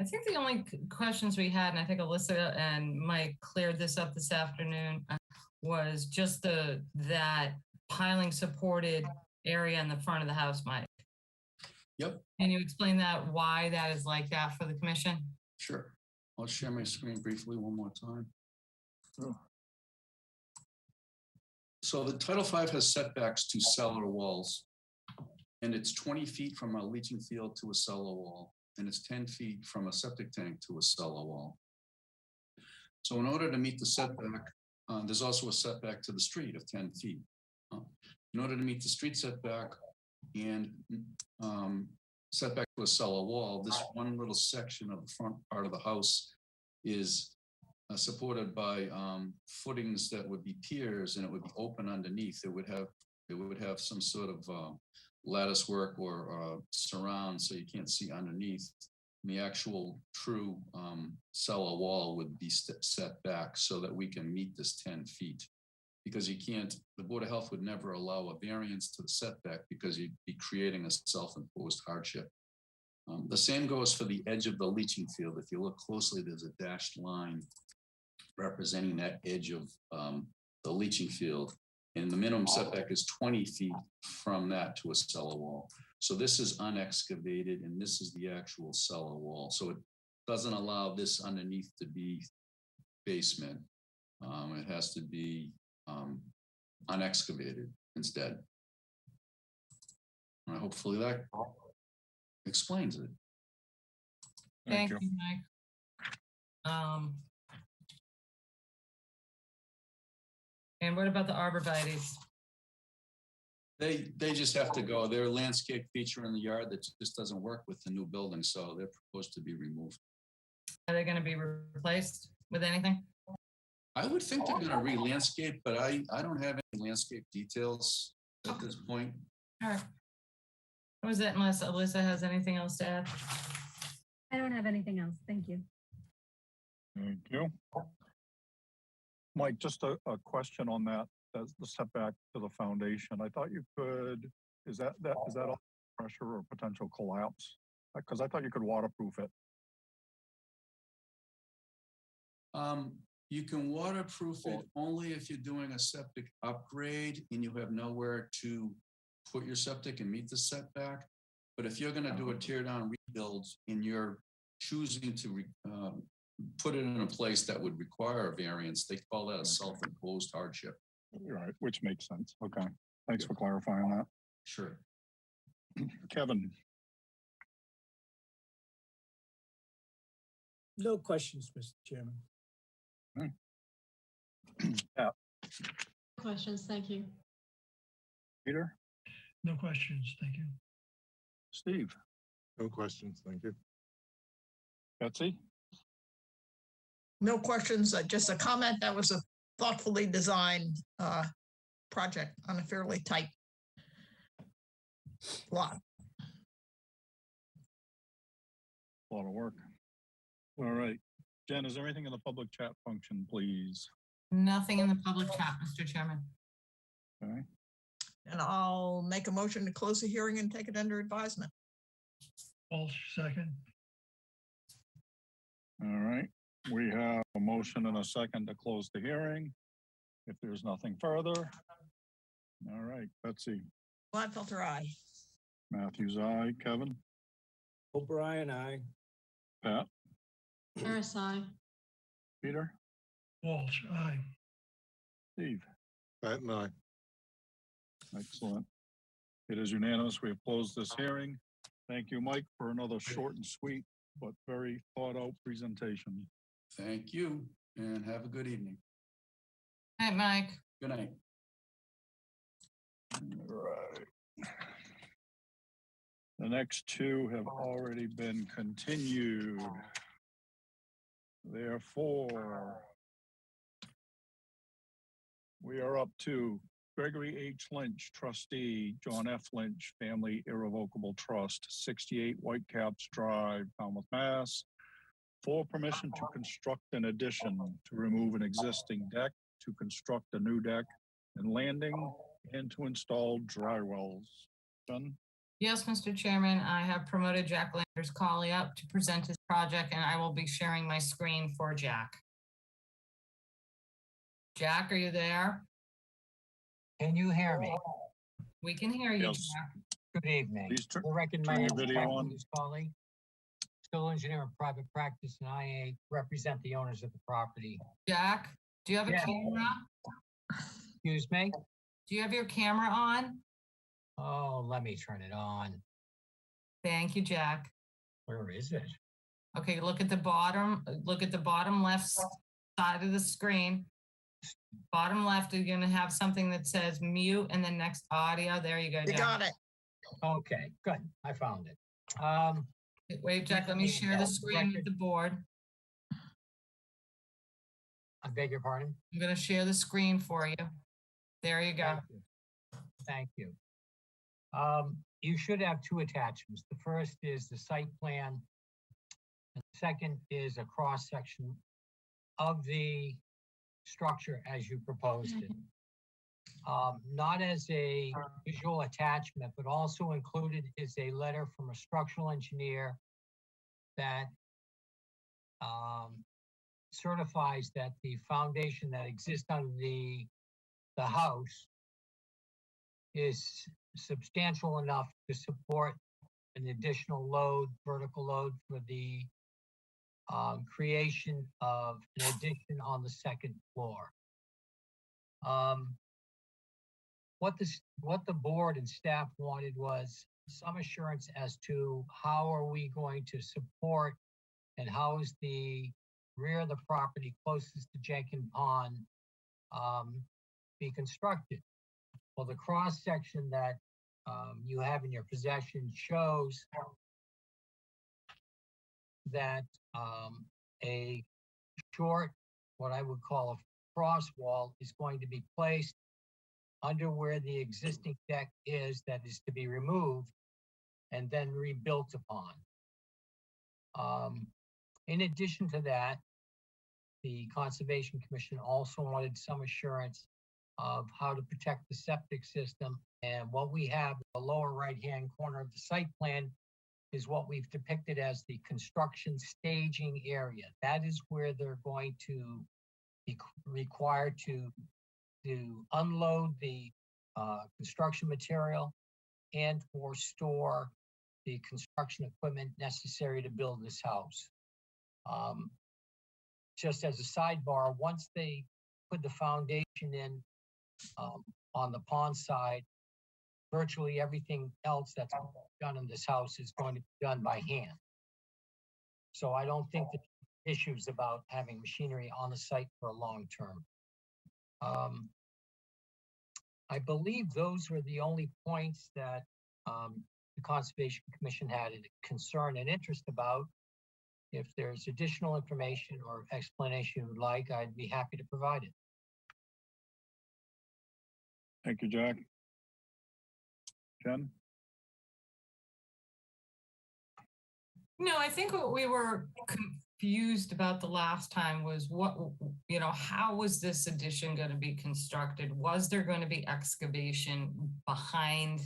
think the only questions we had, and I think Alyssa and Mike cleared this up this afternoon, was just that piling supported area in the front of the house, Mike. Yep. Can you explain that, why that is like that for the commission? Sure. I'll share my screen briefly one more time. Oh. So the Title V has setbacks to cellar walls, and it's 20 feet from a leaching field to a cellar wall, and it's 10 feet from a septic tank to a cellar wall. So in order to meet the setback, there's also a setback to the street of 10 feet. In order to meet the street setback and setback to a cellar wall, this one little section of the front part of the house is supported by footings that would be piers, and it would be open underneath. It would have some sort of lattice work or surround, so you can't see underneath. And the actual true cellar wall would be set back so that we can meet this 10 feet. Because you can't, the Board of Health would never allow a variance to the setback because you'd be creating a self-imposed hardship. The same goes for the edge of the leaching field. If you look closely, there's a dashed line representing that edge of the leaching field. And the minimum setback is 20 feet from that to a cellar wall. So this is unexcavated, and this is the actual cellar wall. So it doesn't allow this underneath to be basement. It has to be unexcavated instead. And hopefully that explains it. Thank you, Mike. And what about the Arbor Bodies? They just have to go. They're a landscape feature in the yard that just doesn't work with the new building, so they're proposed to be removed. Are they going to be replaced with anything? I would think they're going to re-landscape, but I don't have any landscape details at this point. All right. What was that, unless Alyssa has anything else to add? I don't have anything else. Thank you. Thank you. Mike, just a question on that, the setback to the foundation. I thought you could, is that all pressure or potential collapse? Because I thought you could waterproof it. You can waterproof it only if you're doing a septic upgrade and you have nowhere to put your septic and meet the setback. But if you're going to do a tear down rebuild and you're choosing to put it in a place that would require a variance, they call that a self-imposed hardship. Right, which makes sense. Okay, thanks for clarifying that. Sure. Kevin. No questions, Mr. Chairman. Yeah. Questions, thank you. Peter? No questions, thank you. Steve? No questions, thank you. Betsy? No questions, just a comment. That was a thoughtfully designed project on a fairly tight lot. A lot of work. All right. Jen, is there anything in the public chat function, please? Nothing in the public chat, Mr. Chairman. Okay. And I'll make a motion to close the hearing and take it under advisement. Walsh, second. All right. We have a motion and a second to close the hearing. If there's nothing further. All right, Betsy. Gladfelter, aye. Matthews, aye. Kevin? O'Brien, aye. Pat? Harris, aye. Peter? Walsh, aye. Steve? Pat and I. Excellent. It is unanimous. We have closed this hearing. Thank you, Mike, for another short and sweet, but very thought out presentation. Thank you, and have a good evening. Hi, Mike. Good night. All right. The next two have already been continued. Therefore, we are up to Gregory H. Lynch, trustee, John F. Lynch, Family Irrevocable Trust, 68 Whitecaps Drive, Falmouth, Mass. For permission to construct an addition, to remove an existing deck, to construct a new deck and landing, and to install dry wells. Jen? Yes, Mr. Chairman, I have promoted Jack Landers Colley up to present his project, and I will be sharing my screen for Jack. Jack, are you there? Can you hear me? We can hear you, Yes. Jack. Good evening. Please turn For the record, my your name is video Jack on. Landers Colley, civil engineer in private practice, and I represent the owners of the property. Jack, do you have a Yeah. camera? Excuse me? Do you have your camera on? Oh, let me turn it on. Thank you, Jack. Where is it? Okay, look at the bottom left side of the screen. Bottom left, you're gonna have something that says mute and then next audio. There you go, You Jack. got it. Okay, good. I found it. Wait, Jack, let me share the screen with the board. I beg your pardon? I'm gonna share the screen for you. There you go. Thank you. You should have two attachments. The first is the site plan. And the second is a cross-section of the structure as you proposed it. Not as a visual attachment, but also included is a letter from a structural engineer that certifies that the foundation that exists under the house is substantial enough to support an additional load, vertical load for the creation of an addition on the second floor. What the board and staff wanted was some assurance as to how are we going to support and how is the rear of the property closest to Jenkins Pond be constructed. Well, the cross section that you have in your possession shows that a short, what I would call a cross wall, is going to be placed under where the existing deck is that is to be removed and then rebuilt upon. In addition to that, the Conservation Commission also wanted some assurance of how to protect the septic system. And what we have in the lower right-hand corner of the site plan is what we've depicted as the construction staging area. That is where they're going to be required to unload the construction material and or store the construction equipment necessary to build this house. Just as a sidebar, once they put the foundation in on the pond side, virtually everything else that's done in this house is going to be done by hand. So I don't think that issues about having machinery on the site for a long term. I believe those were the only points that the Conservation Commission had a concern and interest about. If there's additional information or explanation you would like, I'd be happy to provide it. Thank you, Jack. Jen? No, I think what we were confused about the last time was how was this addition going to be constructed? Was there going to be excavation behind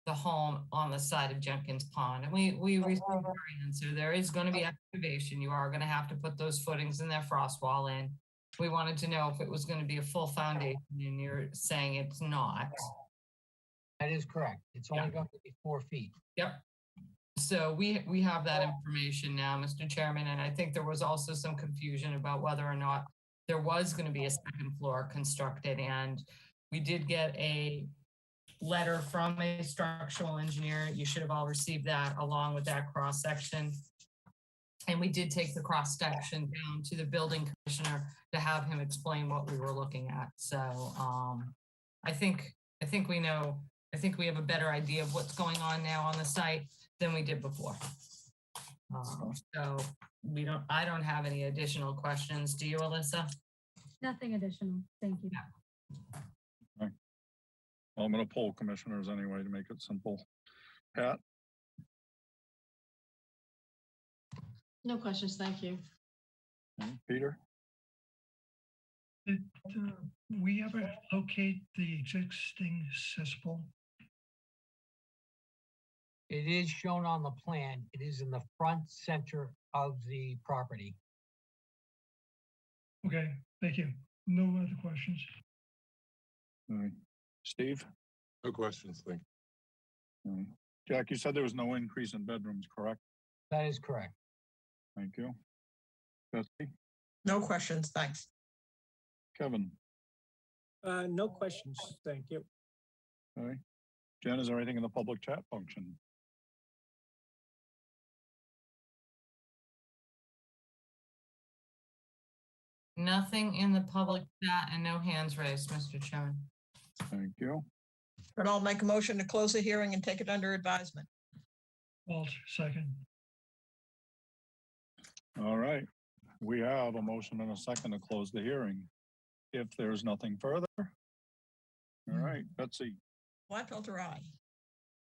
the home on the side of Jenkins Pond? And we received our answer. There is going to be excavation. You are going to have to put those footings and that frost wall in. We wanted to know if it was going to be a full foundation, and you're saying it's not. That is correct. It's only going to be 4 feet. Yep. So we have that information now, Mr. Chairman, and I think there was also some confusion about whether or not there was going to be a second floor constructed, and we did get a letter from a structural engineer. You should have all received that along with that cross section. And we did take the cross section down to the building commissioner to have him explain what we were looking at. So I think we know. I think we have a better idea of what's going on now on the site than we did before. So I don't have any additional questions. Do you, Alyssa? Nothing additional. Thank you. Okay. Well, I'm going to poll commissioners anyway to make it simple. Pat? No questions, thank you. Peter? Did we ever locate the existing cesspool? It is shown on the plan. It is in the front center of the property. Okay, thank you. No other questions. All right. Steve? No questions, thank you. All right. Jack, you said there was no increase in bedrooms, correct? That is correct. Thank you. Betsy? No questions, thanks. Kevin? No questions, thank you. Okay. Jen, is there anything in the public chat function? Nothing in the public chat and no hands raised, Mr. Chairman. Thank you. And I'll make a motion to close the hearing and take it under advisement. Walt, second. All right. We have a motion and a second to close the hearing. If there's nothing further. All right, Betsy. Whitefilter, aye.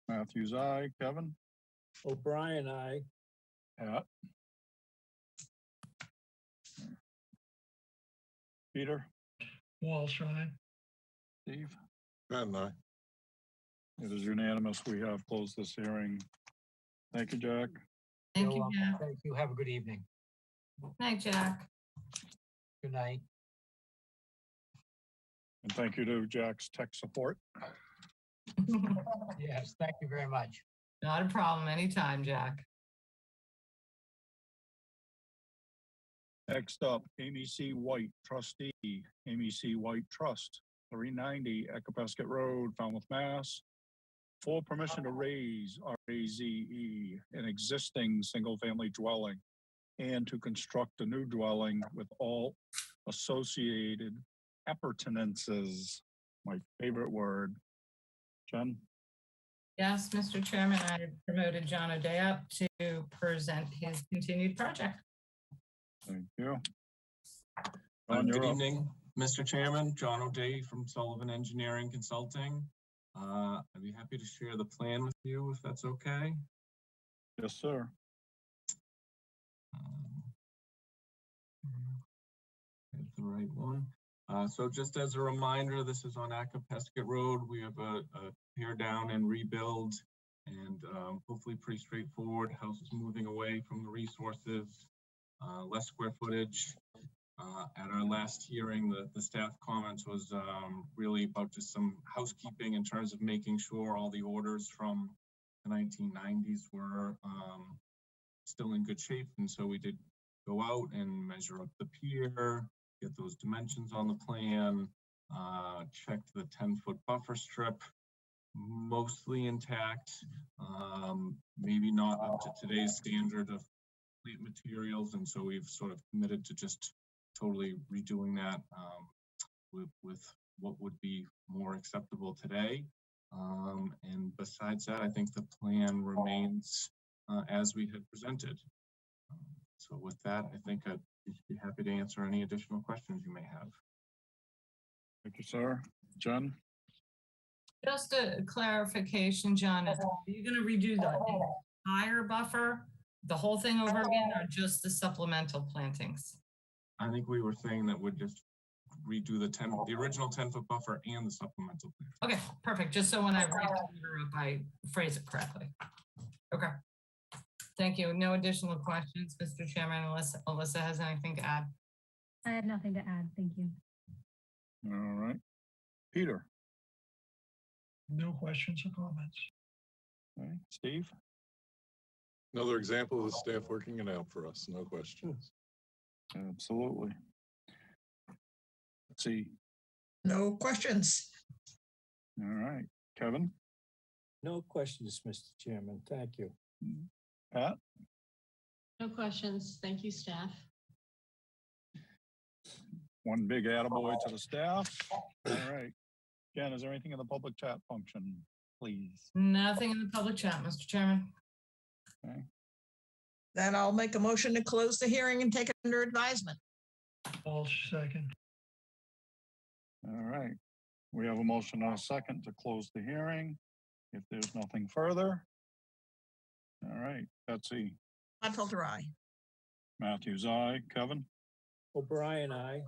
Matthews, aye. Kevin? O'Brien, aye. Pat? Peter? Walsh, aye. Steve? Pat and I. It is unanimous. We have closed this hearing. Thank you, Jack. Thank you, Jack. Thank you. Have a good evening. Night, Jack. Good night. And thank you to Jack's tech support. Yes, thank you very much. Not a problem. Anytime, Jack. Next up, Amy C. White, trustee, Amy C. White Trust, 390 Ecopesket Road, Falmouth, Mass. For permission to raise RAZE, an existing single-family dwelling, and to construct a new dwelling with all associated appurtenances. My favorite word. Jen? Yes, Mr. Chairman, I promoted John O'Day up to present his continued project. Thank you. Good evening, Mr. Chairman. John O'Day from Sullivan Engineering Consulting. I'd be happy to share the plan with you if that's okay. Yes, sir. Here's the right one. So just as a reminder, this is on Ecopesket Road. We have a tear down and rebuild, and hopefully pretty straightforward. House is moving away from the resources, less square footage. At our last hearing, the staff comments was really about just some housekeeping in terms of making sure all the orders from the 1990s were still in good shape. And so we did go out and measure up the pier, get those dimensions on the plan, checked the 10-foot buffer strip, mostly intact, maybe not up to today's standard of plant materials. And so we've sort of committed to just totally redoing that with what would be more acceptable today. And besides that, I think the plan remains as we had presented. So with that, I think I'd be happy to answer any additional questions you may have. Thank you, sir. Jen? Just a clarification, John, are you gonna redo the entire buffer, the whole thing over again, or just the supplemental plantings? I think we were saying that we'd just redo the original 10-foot buffer and the supplemental plan. Okay, perfect. Just so when I write the order up, I phrase it correctly. Okay. Thank you. No additional questions, Mr. Chairman, unless Alyssa has anything to add. I have nothing to add. Thank you. All right. Peter? No questions or comments. Okay. Steve? Another example of the staff working it out for us, no questions. Absolutely. Let's see. No questions. All right. Kevin? No questions, Mr. Chairman. Thank you. Pat? No questions. Thank you, staff. One big attaboy to the staff. All right. Jen, is there anything in the public chat function, please? Nothing in the public chat, Mr. Chairman. Okay. Then I'll make a motion to close the hearing and take it under advisement. Walsh, second. All right. We have a motion and a second to close the hearing. If there's nothing further. All right. Betsy? Gladfelter, aye. Matthews, aye. Kevin? O'Brien, aye.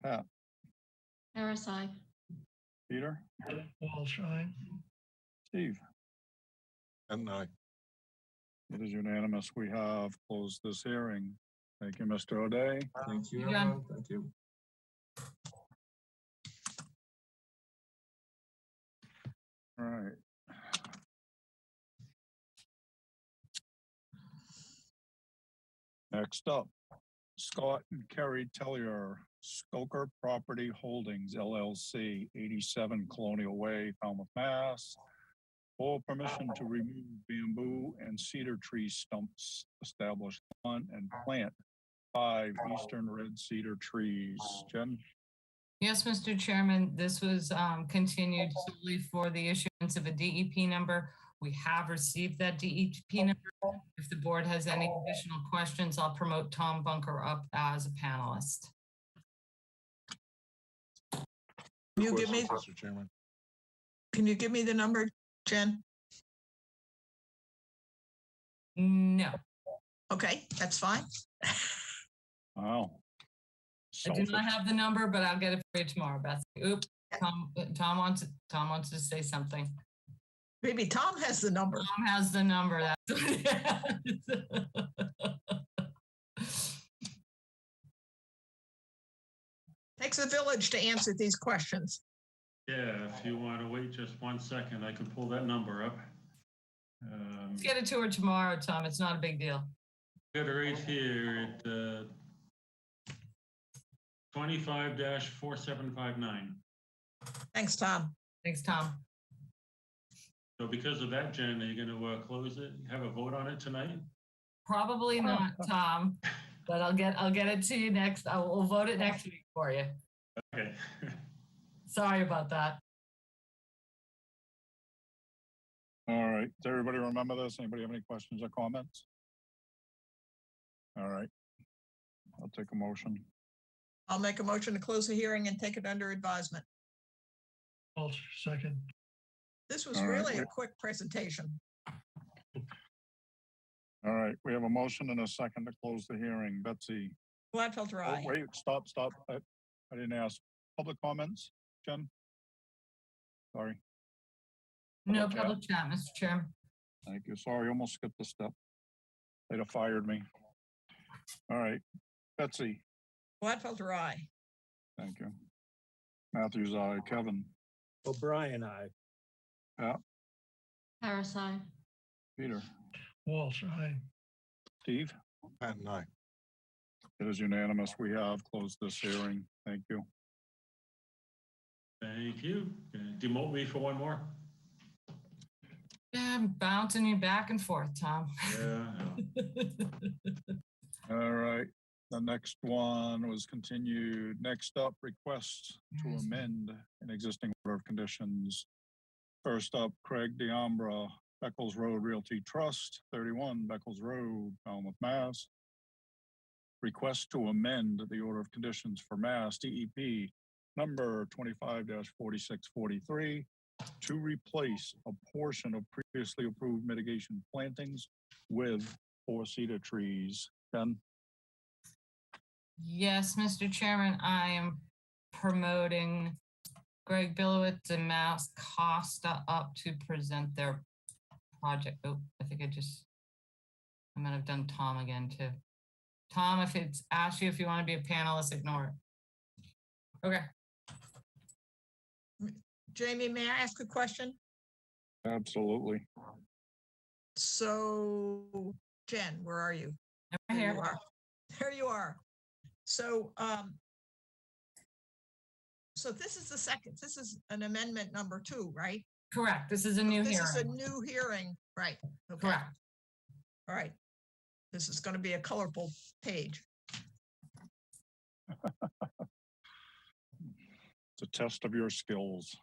Pat? Harris, aye. Peter? Walsh, aye. Steve? And I. It is unanimous. We have closed this hearing. Thank you, Mr. O'Day. Thank you, Yeah. everyone. Thank you. All right. Next up, Scott and Kerry Tellier, Skoker Property Holdings LLC, 87 Colonial Way, Falmouth, Mass. For permission to remove bamboo and cedar tree stumps established on and plant 5 eastern red cedar trees. Jen? Yes, Mr. Chairman, this was continued solely for the issuance of a DEP number. We have received that DEP number. If the board has any additional questions, I'll promote Tom Bunker up as a panelist. Can you give me, Mr. Chairman. can you give me the number, Jen? No, Okay, that's fine. Wow. I do not have the number, but I'll get it for you tomorrow, Beth. Oops, Tom wants to say something. Maybe Tom has the number. Tom has the number. That's what it is. Takes a village to answer these questions. Yeah, if you want to wait just 1 second, I can pull that number up. Let's get it to her tomorrow, Tom. It's not a big deal. Got it right here at 25-4759. Thanks, Tom. Thanks, Tom. So because of that, Jen, are you going to close it? Have a vote on it tonight? Probably not, Tom, but I'll get it to you next. We'll vote it next week for you. Okay. Sorry about that. All right. Does everybody remember this? Anybody have any questions or comments? All right. I'll take a motion. I'll make a motion to close the hearing and take it under advisement. Walsh, second. This was All right, really a we- quick presentation. All right. We have a motion and a second to close the hearing. Betsy? Gladfelter, Oh, aye. wait, stop. I didn't ask. Public comments, Jen? Sorry. No Public chat. public chat, Mr. Chairman. Thank you. Sorry, almost skipped a step. They'd have fired me. All right. Betsy? Gladfelter, aye. Thank you. Matthews, aye. Kevin? O'Brien, aye. Pat? Harris, aye. Peter? Walsh, aye. Steve? Pat and I. It is unanimous. We have closed this hearing. Thank you. Thank you. Demote me for one more. Yeah, I'm bouncing you back and forth, Tom. Yeah. All right. The next one was continued. Next up, request to amend an existing order of conditions. First up, Craig Deambra, Beckles Road Realty Trust, 31 Beckles Road, Falmouth, Mass. Request to amend the order of conditions for Mass DEP number 25-4643 to replace a portion of previously approved mitigation plantings with 4 cedar trees. Ken? Yes, Mr. Chairman, I am promoting Greg Billowitz and Mass Costa up to present their project. Oh, I think I might have done Tom again too. Tom, if it's asked you if you want to be a panelist, ignore it. Okay. Jamie, may I ask a question? Absolutely. So, Jen, where are you? I'm There here. you are. There you are. So, so this is the second, this is an amendment number 2, right? Correct. This is a new This hearing. is a new hearing, right? Okay. Correct. All right. This is going to be a colorful page. It's a test of your skills.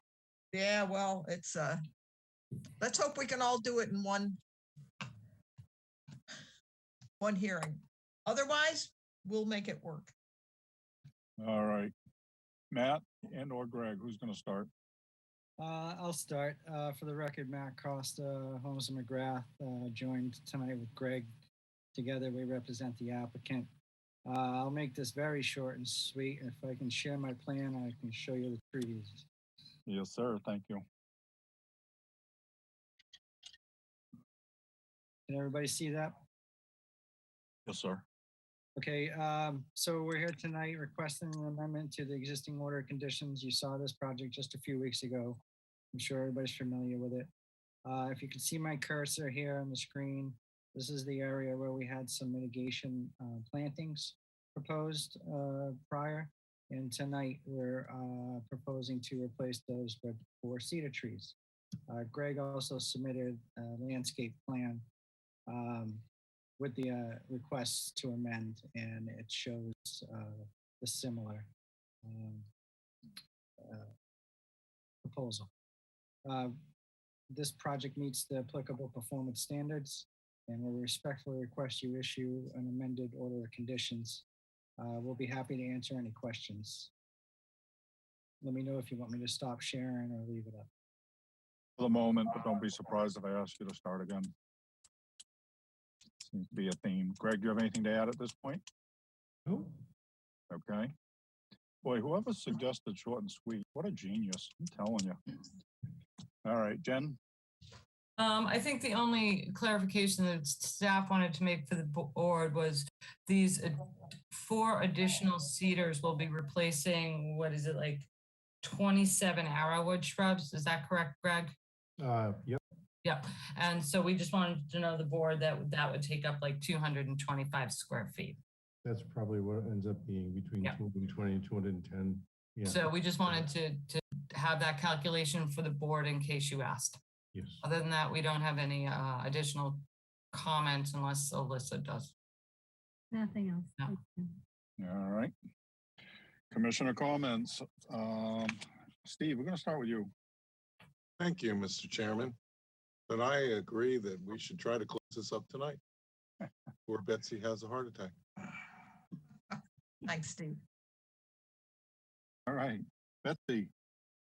Yeah, well, it's let's hope we can all do it in one hearing. Otherwise, we'll make it work. All right. Matt and or Greg, who's going to start? I'll start. For the record, Matt Costa, Holmes and McGrath, joined tonight with Greg. Together, we represent the applicant. I'll make this very short and sweet. If I can share my plan, I can show you the trees. Yes, sir. Thank you. Can everybody see that? Yes, sir. Okay, so we're here tonight requesting an amendment to the existing order of conditions. You saw this project just a few weeks ago. I'm sure everybody's familiar with it. If you can see my cursor here on the screen, this is the area where we had some mitigation plantings proposed prior. And tonight we're proposing to replace those with 4 cedar trees. Greg also submitted a landscape plan with the requests to amend, and it shows the similar proposal. This project meets the applicable performance standards, and we respectfully request you issue an amended order of conditions. We'll be happy to answer any questions. Let me know if you want me to stop sharing or leave it up. For the moment, but don't be surprised if I ask you to start again. Seems to be a theme. Greg, do you have anything to add at this point? No. Okay. Boy, whoever suggested short and sweet, what a genius. I'm telling you. All right, Jen? I think the only clarification that staff wanted to make for the board was these 4 additional cedars will be replacing, what is it, like 27 arrowwood shrubs? Is that correct, Greg? Yep. Yep. And so we just wanted to know the board that would take up like 225 square feet. That's probably what it ends up being between 220 and 210. Yeah. So we just wanted to have that calculation for the board in case you asked. Yes. Other than that, we don't have any additional comments unless Alyssa does. Nothing else. No. Thank you. All right. Commissioner comments. Steve, we're going to start with you. Thank you, Mr. Chairman. But I agree that we should try to close this up tonight. Poor Betsy has a heart attack. Thanks, Steve. All right. Betsy.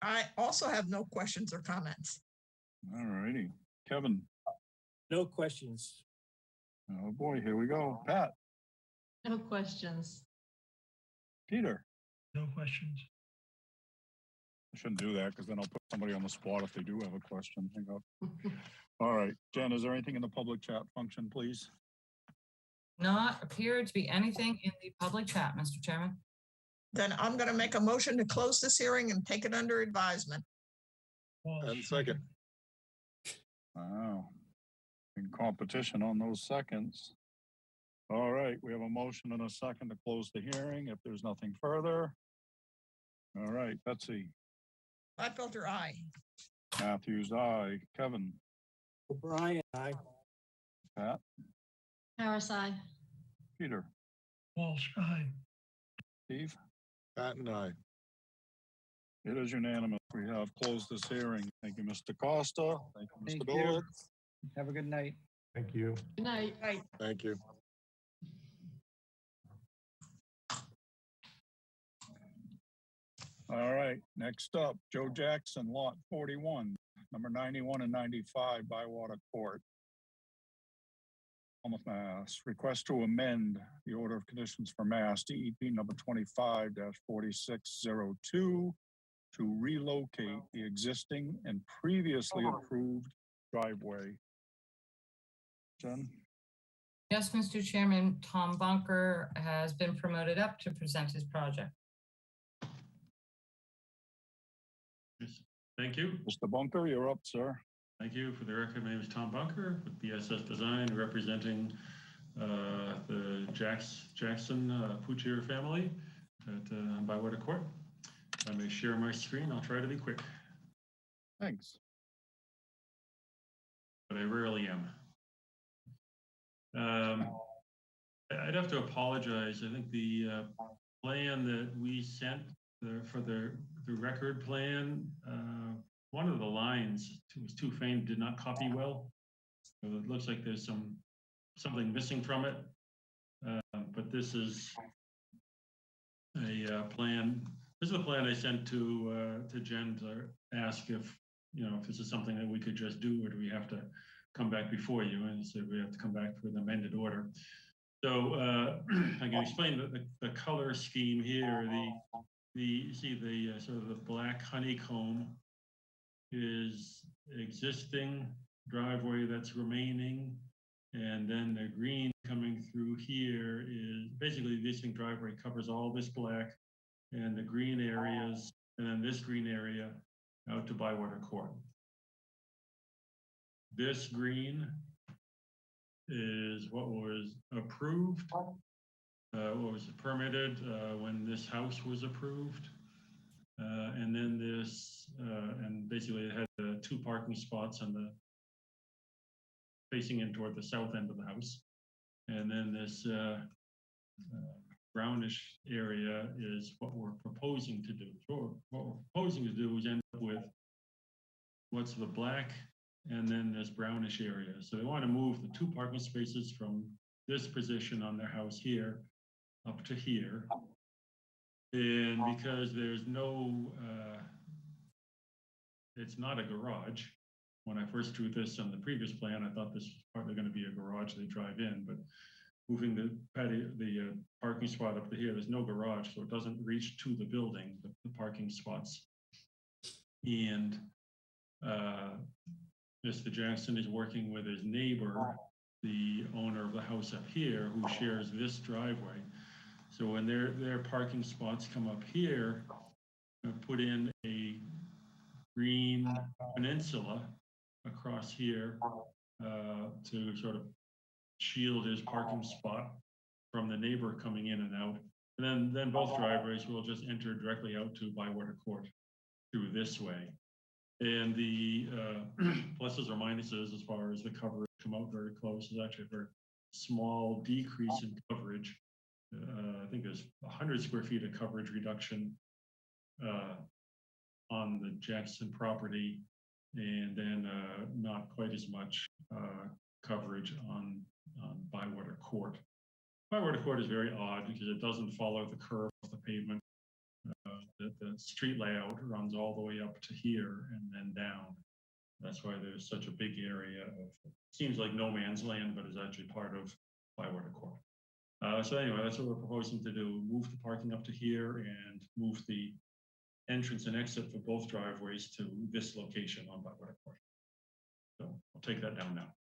I also have no questions or comments. All righty. Kevin. No questions. Oh boy, here we go. Pat. No questions. Peter. No questions. I shouldn't do that because then I'll put somebody on the spot if they do have a question. Hang up. All right. Jen, is there anything in the public chat function, please? Not appear to be anything in the public chat, Mr. Chairman. Then I'm going to make a motion to close this hearing and take it under advisement. And second. Wow. In competition on those seconds. All right. We have a motion and a second to close the hearing if there's nothing further. All right. Betsy. Gladfelter, aye. Matthews, aye. Kevin. O'Brien, aye. Pat. Harris, aye. Peter. Walsh, aye. Steve? Pat and I. It is unanimous. We have closed this hearing. Thank you, Mr. Costa. Thank you, Thank Mr. you. Billiard. Have a good night. Thank you. Good night. Thank you. All right, next up, Joe Jackson, lot 41, number 91 and 95, Bywater Court. Falmouth, Mass. Request to amend the order of conditions for Mass DEP number 25-4602 to relocate the existing and previously approved driveway. Jen? Yes, Mr. Chairman, Tom Bunker has been promoted up to present his project. Yes, thank you. Mr. Bunker, you're up, sir. Thank you. For the record, my name is Tom Bunker with BSS Design, representing the Jackson Patio family at Bywater Court. If I may share my screen, I'll try to be quick. Thanks. But I rarely am. I'd have to apologize. I think the plan that we sent for the record plan, one of the lines was too faint, did not copy well. So it looks like there's something missing from it. But this is a plan. This is the plan I sent to Jen to ask if this is something that we could just do, or do we have to come back before you? And so we have to come back with an amended order. So I can explain the color scheme here. You see the sort of the black honeycomb is existing driveway that's remaining, and then the green coming through here is basically the existing driveway covers all this black and the green areas, and then this green area out to Bywater Court. This green is what was approved, what was permitted when this house was approved. And then this, and basically it had 2 parking spots on the facing in toward the south end of the house. And then this brownish area is what we're proposing to do. So what we're proposing to do is end up with what's the black and then this brownish area. So they want to move the 2 parking spaces from this position on their house here up to here. And because there's no, it's not a garage. When I first drew this on the previous plan, I thought this was partly going to be a garage they drive in, but moving the patio, the parking spot up to here, there's no garage, so it doesn't reach to the building, the parking spots. And Mr. Jackson is working with his neighbor, the owner of the house up here, who shares this driveway. So when their parking spots come up here, put in a green peninsula across here to sort of shield his parking spot from the neighbor coming in and out. And then both driveways will just enter directly out to Bywater Court through this way. And the pluses or minuses as far as the coverage come out very close. Is actually a very small decrease in coverage. I think there's 100 square feet of coverage reduction on the Jackson property, and then not quite as much coverage on Bywater Court. Bywater Court is very odd because it doesn't follow the curve of the pavement. The street layout runs all the way up to here and then down. That's why there's such a big area of, seems like no man's land, but is actually part of Bywater Court. So anyway, that's what we're proposing to do. Move the parking up to here and move the entrance and exit for both driveways to this location on Bywater Court. So I'll take that down now.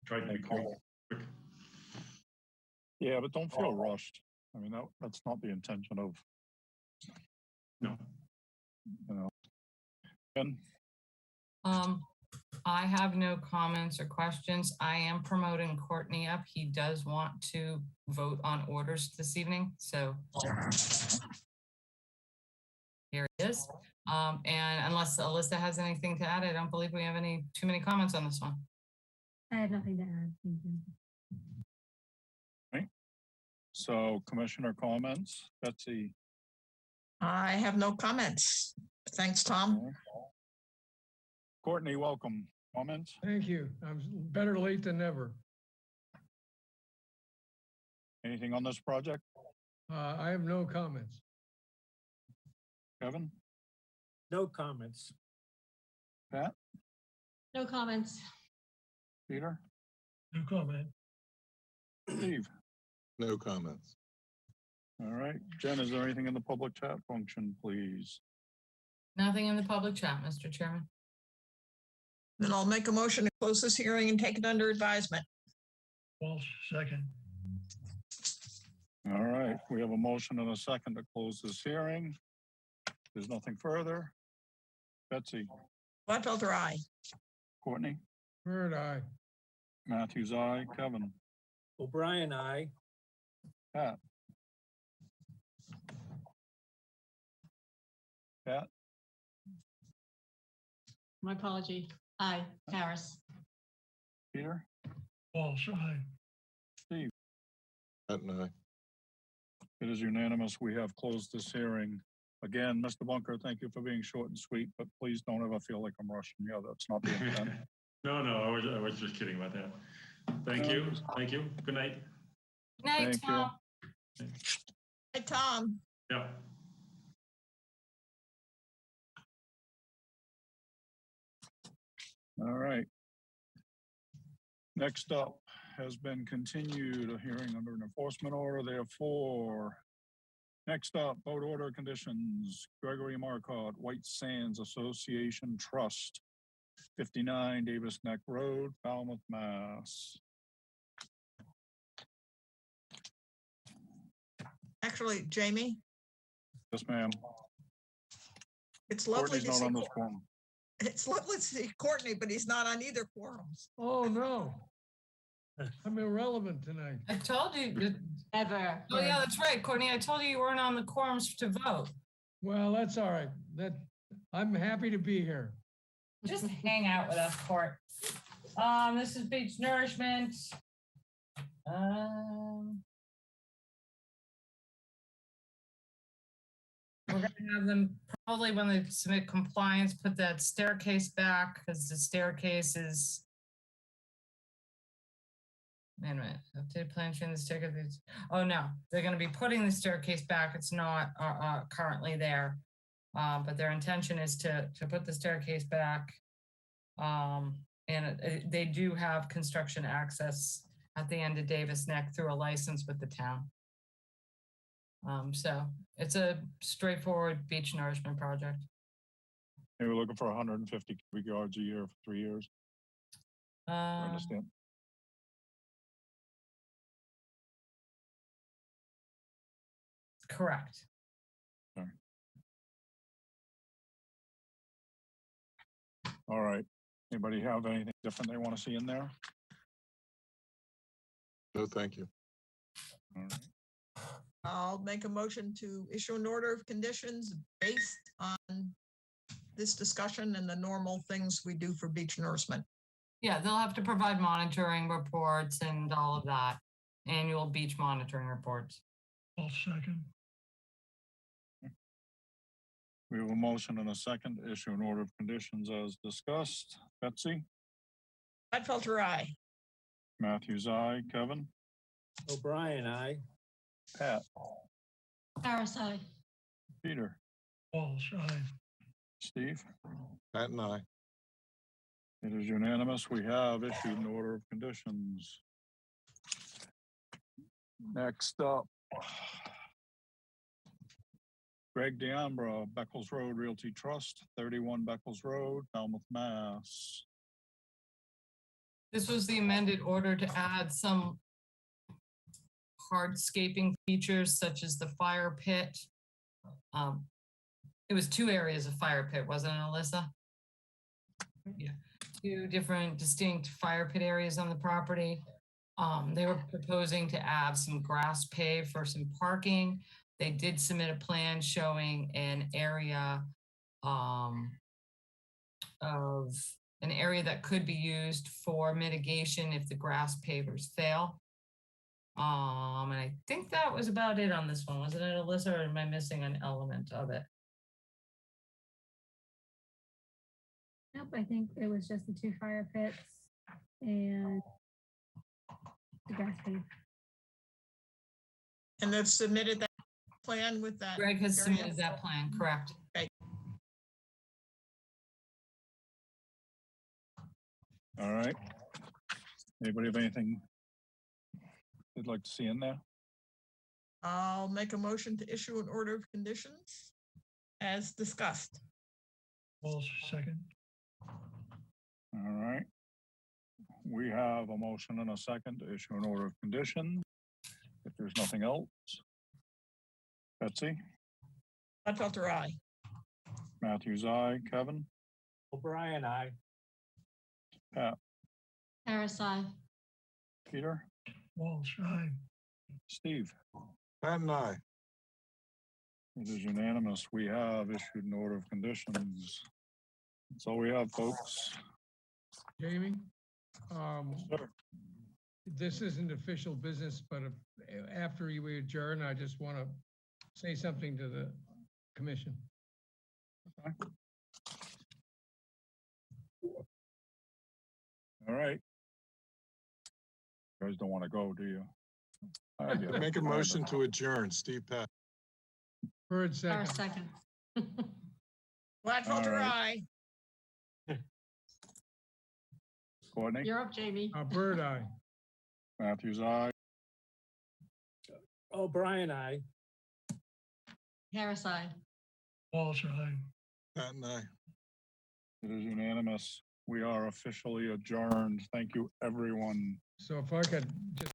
Try to be quick. Yeah, but don't feel rushed. I mean, that's not the intention of. No. Ben? I have no comments or questions. I am promoting Courtney up. He does want to vote on orders this evening, so here it is. And unless Alyssa has anything to add, I don't believe we have too many comments on this one. I have nothing to add. Thank you. So commissioner comments, Betsy. I have no comments. Thanks, Tom. Courtney, welcome. Comments? Thank you. I'm better late than never. Anything on this project? I have no comments. Kevin? No comments. Pat? No comments. Peter? No comment. Steve? No comments. All right. Jen, is there anything in the public chat function, please? Nothing in the public chat, Mr. Chairman. Then I'll make a motion to close this hearing and take it under advisement. Walsh, second. All right. We have a motion and a second to close this hearing. There's nothing further. Betsy? Gladfelter, aye. Courtney? Bird, aye. Matthews, aye. Kevin? O'Brien, aye. Pat? Pat? My apology. Aye, Harris. Peter? Walsh, aye. Steve? Pat and I. It is unanimous. We have closed this hearing. Again, Mr. Bunker, thank you for being short and sweet, but please don't ever feel like I'm rushing you. That's not the intent. No, I was just kidding about that. Thank you. Thank you. Good night. Good night, Thank you. Tom. Hey, Tom. Yeah. All right. Next up has been continued, a hearing under an enforcement order, therefore. Next up, boat order conditions, Gregory Marcotte, White Sands Association Trust, 59 Davis Neck Road, Falmouth, Mass. Actually, Jamie, Yes, ma'am. it's lovely Courtney's to not see. on this one. It's lovely to see Courtney, but he's not on either quorums. Oh, no. I'm irrelevant tonight. I told you. Ever. Oh, yeah, that's right, Courtney. I told you you weren't on the quorums to vote. Well, that's all right. I'm happy to be here. Just hang out with us, Court. This is Beach Nourishment. We're gonna have them probably when they submit compliance, put that staircase back because the staircase is. Wait a minute, updated plan showing the staircase. Oh no, they're gonna be putting the staircase back. It's not currently there. But their intention is to put the staircase back. And they do have construction access at the end of Davis Neck through a license with the town. So it's a straightforward beach nourishment project. They were looking for 150 cubic yards a year for 3 years. I understand. Correct. Sorry. All right. Anybody have anything different they want to see in there? No, thank you. All right. I'll make a motion to issue an order of conditions based on this discussion and the normal things we do for beach nourishment. Yeah, they'll have to provide monitoring reports and all of that. Annual beach monitoring reports. I'll second. We have a motion and a second to issue an order of conditions as discussed. Betsy? Gladfelter, aye. Matthews, aye. Kevin? O'Brien, aye. Pat? Harris, aye. Peter? Walsh, aye. Steve? Pat and I. It is unanimous. We have issued an order of conditions. Next up, Greg D'Ambra, Beckles Road Realty Trust, 31 Beckles Road, Falmouth, Mass. This was the amended order to add some hardscaping features such as the fire pit. It was 2 areas of fire pit, wasn't it, Alyssa? Yeah, 2 different distinct fire pit areas on the property. They were proposing to add some grass pave for some parking. They did submit a plan showing an area that could be used for mitigation if the grass pavers fail. And I think that was about it on this one, wasn't it, Alyssa, or am I missing an element of it? Nope, I think it was just the 2 fire pits and the gas tank. And they've submitted that plan with that. Greg has area? submitted that plan, correct? Okay. All right. Anybody have anything they'd like to see in there? I'll make a motion to issue an order of conditions as discussed. Walsh, second. All right. We have a motion and a second to issue an order of conditions. If there's nothing else. Betsy? Gladfelter, aye. Matthews, aye. Kevin? O'Brien, aye. Pat? Harris, aye. Peter? Walsh, aye. Steve? Pat and I. It is unanimous. We have issued an order of conditions. That's all we have, folks. Jamie, Sir. this isn't official business, but after we adjourn, I just want to say something to the commission. Okay. All right. You guys don't want to go, do you? I get it. Make a motion to adjourn, Steve Pat. Bird Harris, second. second. Gladfelter, All right. aye. Courtney? You're up, Jamie. Bird eye. Matthews, aye. O'Brien, aye. Harris, aye. Walsh, aye. Pat and I. It is unanimous. We are officially adjourned. Thank you, everyone. So if I could just